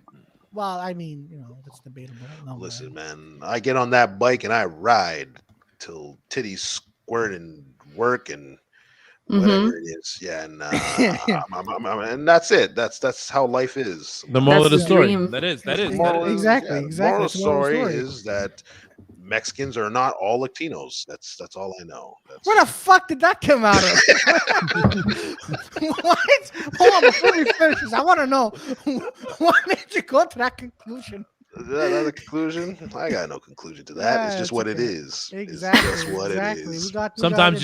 Well, I mean, that's debatable. No, Listen, man, I get on that bike and I ride till titties squirt and work and whatever it is. Yeah, and and that's it. That's how life is. The moral of the That's the story. dream. That is. Moral is- Exactly. The moral That's the moral story story. is that Mexicans are not all Latinos. That's all I know. That's, Where the fuck did that come out of? What? Hold on, before we finish this, I want to know what made you go to that conclusion. is that a conclusion? I got no conclusion to that. It's Yeah, just it's what it okay. is. Exactly. It's just what exactly. it is. We got Sometimes it.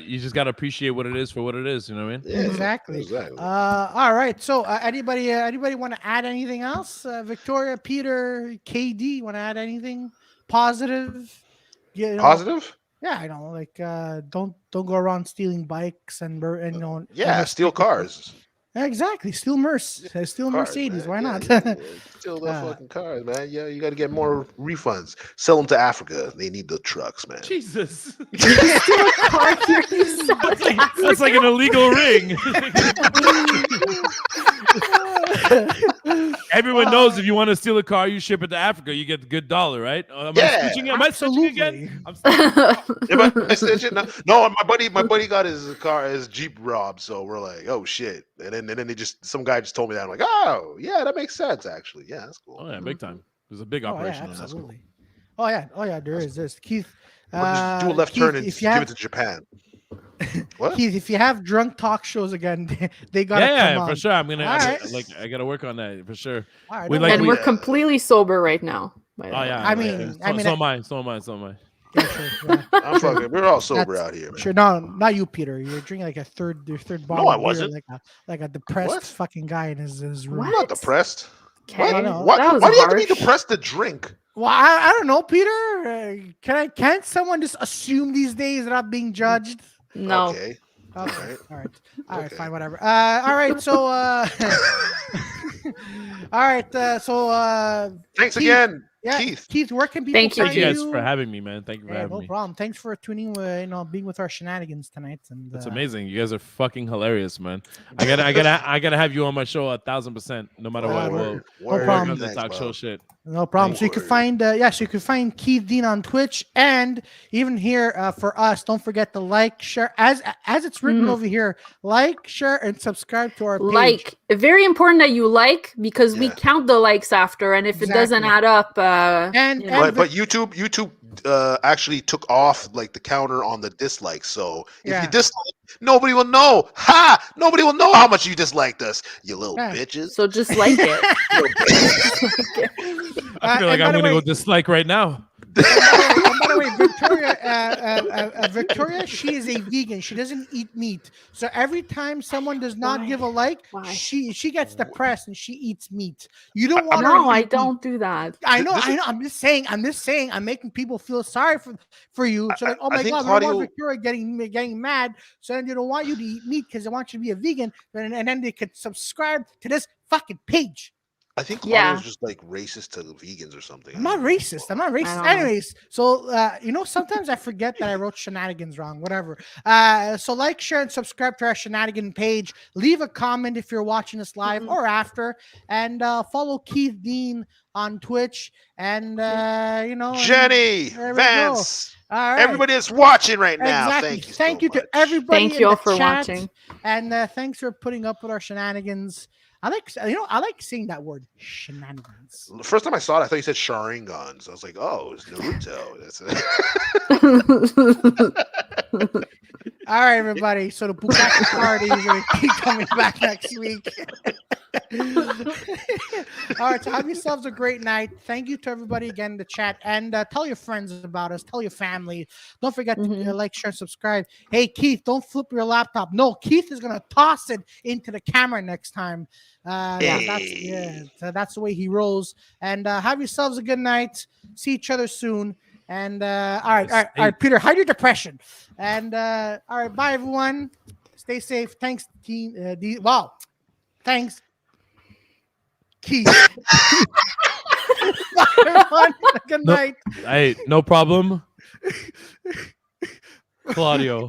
you just gotta appreciate what it is for what it is. You know what I mean? Yeah, Exactly. Exactly. All right. So, anybody want to add anything else? Victoria, Peter, KD, want to add anything positive? Yeah, Positive? Yeah, I know. Like, don't go around stealing bikes and Yeah, steal cars. Exactly. Steal Cars, Mercedes. man. Why Yeah, not? yeah. Steal the fucking cars, man. Yeah, you got to get more refunds. Sell them to Africa. They need the trucks, man. Jesus. Car here, you sell it to That's like an illegal ring. Everyone knows if you want to steal a car, you ship it to Africa. You get the good dollar, right? Am Yeah, I switching again? I'm Yeah, but I said shit, no, my buddy got his Jeep robbed, so we're like, oh shit. And then some guy just told me that. I'm like, oh yeah, that makes sense actually. Yeah, that's cool. Oh yeah, big time. There's a big operation on that. absolutely. Oh yeah, there is this. Keith, Or just do a left Keith, turn and if give you it have to Japan. What? Keith, if you have drunk talk shows again, they gotta Yeah, come on. for sure. I'm gonna All right. I gotta work on that for sure. All right, We don't like- And worry. we're completely sober right now. by the Oh way. yeah. I mean, so am I. So am I. Yeah, sure, yeah. I'm fucking. We're all sober That's- out here, man. Sure, no, not you, Peter. You're drinking like your third bottle. I of beer, wasn't. like a depressed What? fucking guy in his room. I'm not depressed. Okay, I know. What? that was Why do you have to be harsh. depressed to drink? Well, I don't know, Peter. Can't someone just assume these days without being judged? No. Okay. Okay. All right. All right. Okay. Fine. Whatever. All right. So. All right. Thanks Keith, again, Yeah, Keith. Keith, where can people Thank you, find Thank you guys you? for having me, man. Thank you for Yeah, having no me. problem. Thanks for tuning, being with our shenanigans tonight. And That's amazing. You guys are fucking hilarious, man. I gotta have you on my show 1,000%, no matter what. Word, We'll word. problem. work on the Thanks, talk show Bob. shit. No problem. Thank So you can you. find, so you can find Keith Dean on Twitch, and even here for us, don't forget to like, share, as it's written over here, like, share, and subscribe to our page. Like, very important that you like, because we Yeah. count the likes after, and if it doesn't Exactly. add up, And- you and know. But YouTube actually took off like the counter on the dislikes. So if Yeah. you dislike, nobody will know. Ha! Nobody will know how much you disliked us, you little Yeah. bitches. So just like it. Little bitches. I feel like and by I'm the gonna way- go dislike right now. And by the way, Victoria, she is a vegan. She doesn't eat meat. So every time someone does not Why? give a like, Why? she gets depressed and she eats meat. You don't want No, I don't do that. I know. This is- I'm just saying. I'm making people feel sorry for you. So like, oh I my think god, I don't want Claudio- Victoria getting mad. So then they don't want you to eat meat because they want you to be a vegan. And then they could subscribe to this fucking page. I think Yeah. Claudio's just like racist to the vegans or something. I'm not racist. I'm not racist. don't know. Anyways, so sometimes I forget that I wrote shenanigans wrong. Whatever. So like, share, and subscribe to our shenanigan page. Leave a comment if you're watching us live or after, and follow Keith Dean on Twitch. And and Jenny, there we Vance, all right. everybody that's watching right now. Exactly. Thank you. So to much. everybody. Thank in you all the for chat, watching. and thanks for putting up with our shenanigans. I like saying that word, shenanigans. The first time I saw it, I thought you said Sharingans. I was like, oh, it's Naruto. That's it. All right, everybody. So the Bukaki party is going to keep coming back next week. All right, so have yourselves a great night. Thank you to everybody again in the chat, and tell your friends about us. Tell your family. Don't forget to like, share, subscribe. Hey, Keith, don't flip your laptop. No, Keith is gonna toss it into the camera next time. So that's the way he rolls. And have yourselves a good night. See each other soon. And all right, Peter, hide your depression. And all right, bye everyone. Stay safe. Thanks, team. Wow, thanks, Keith. Bye, everyone. Good night. No problem. Claudio.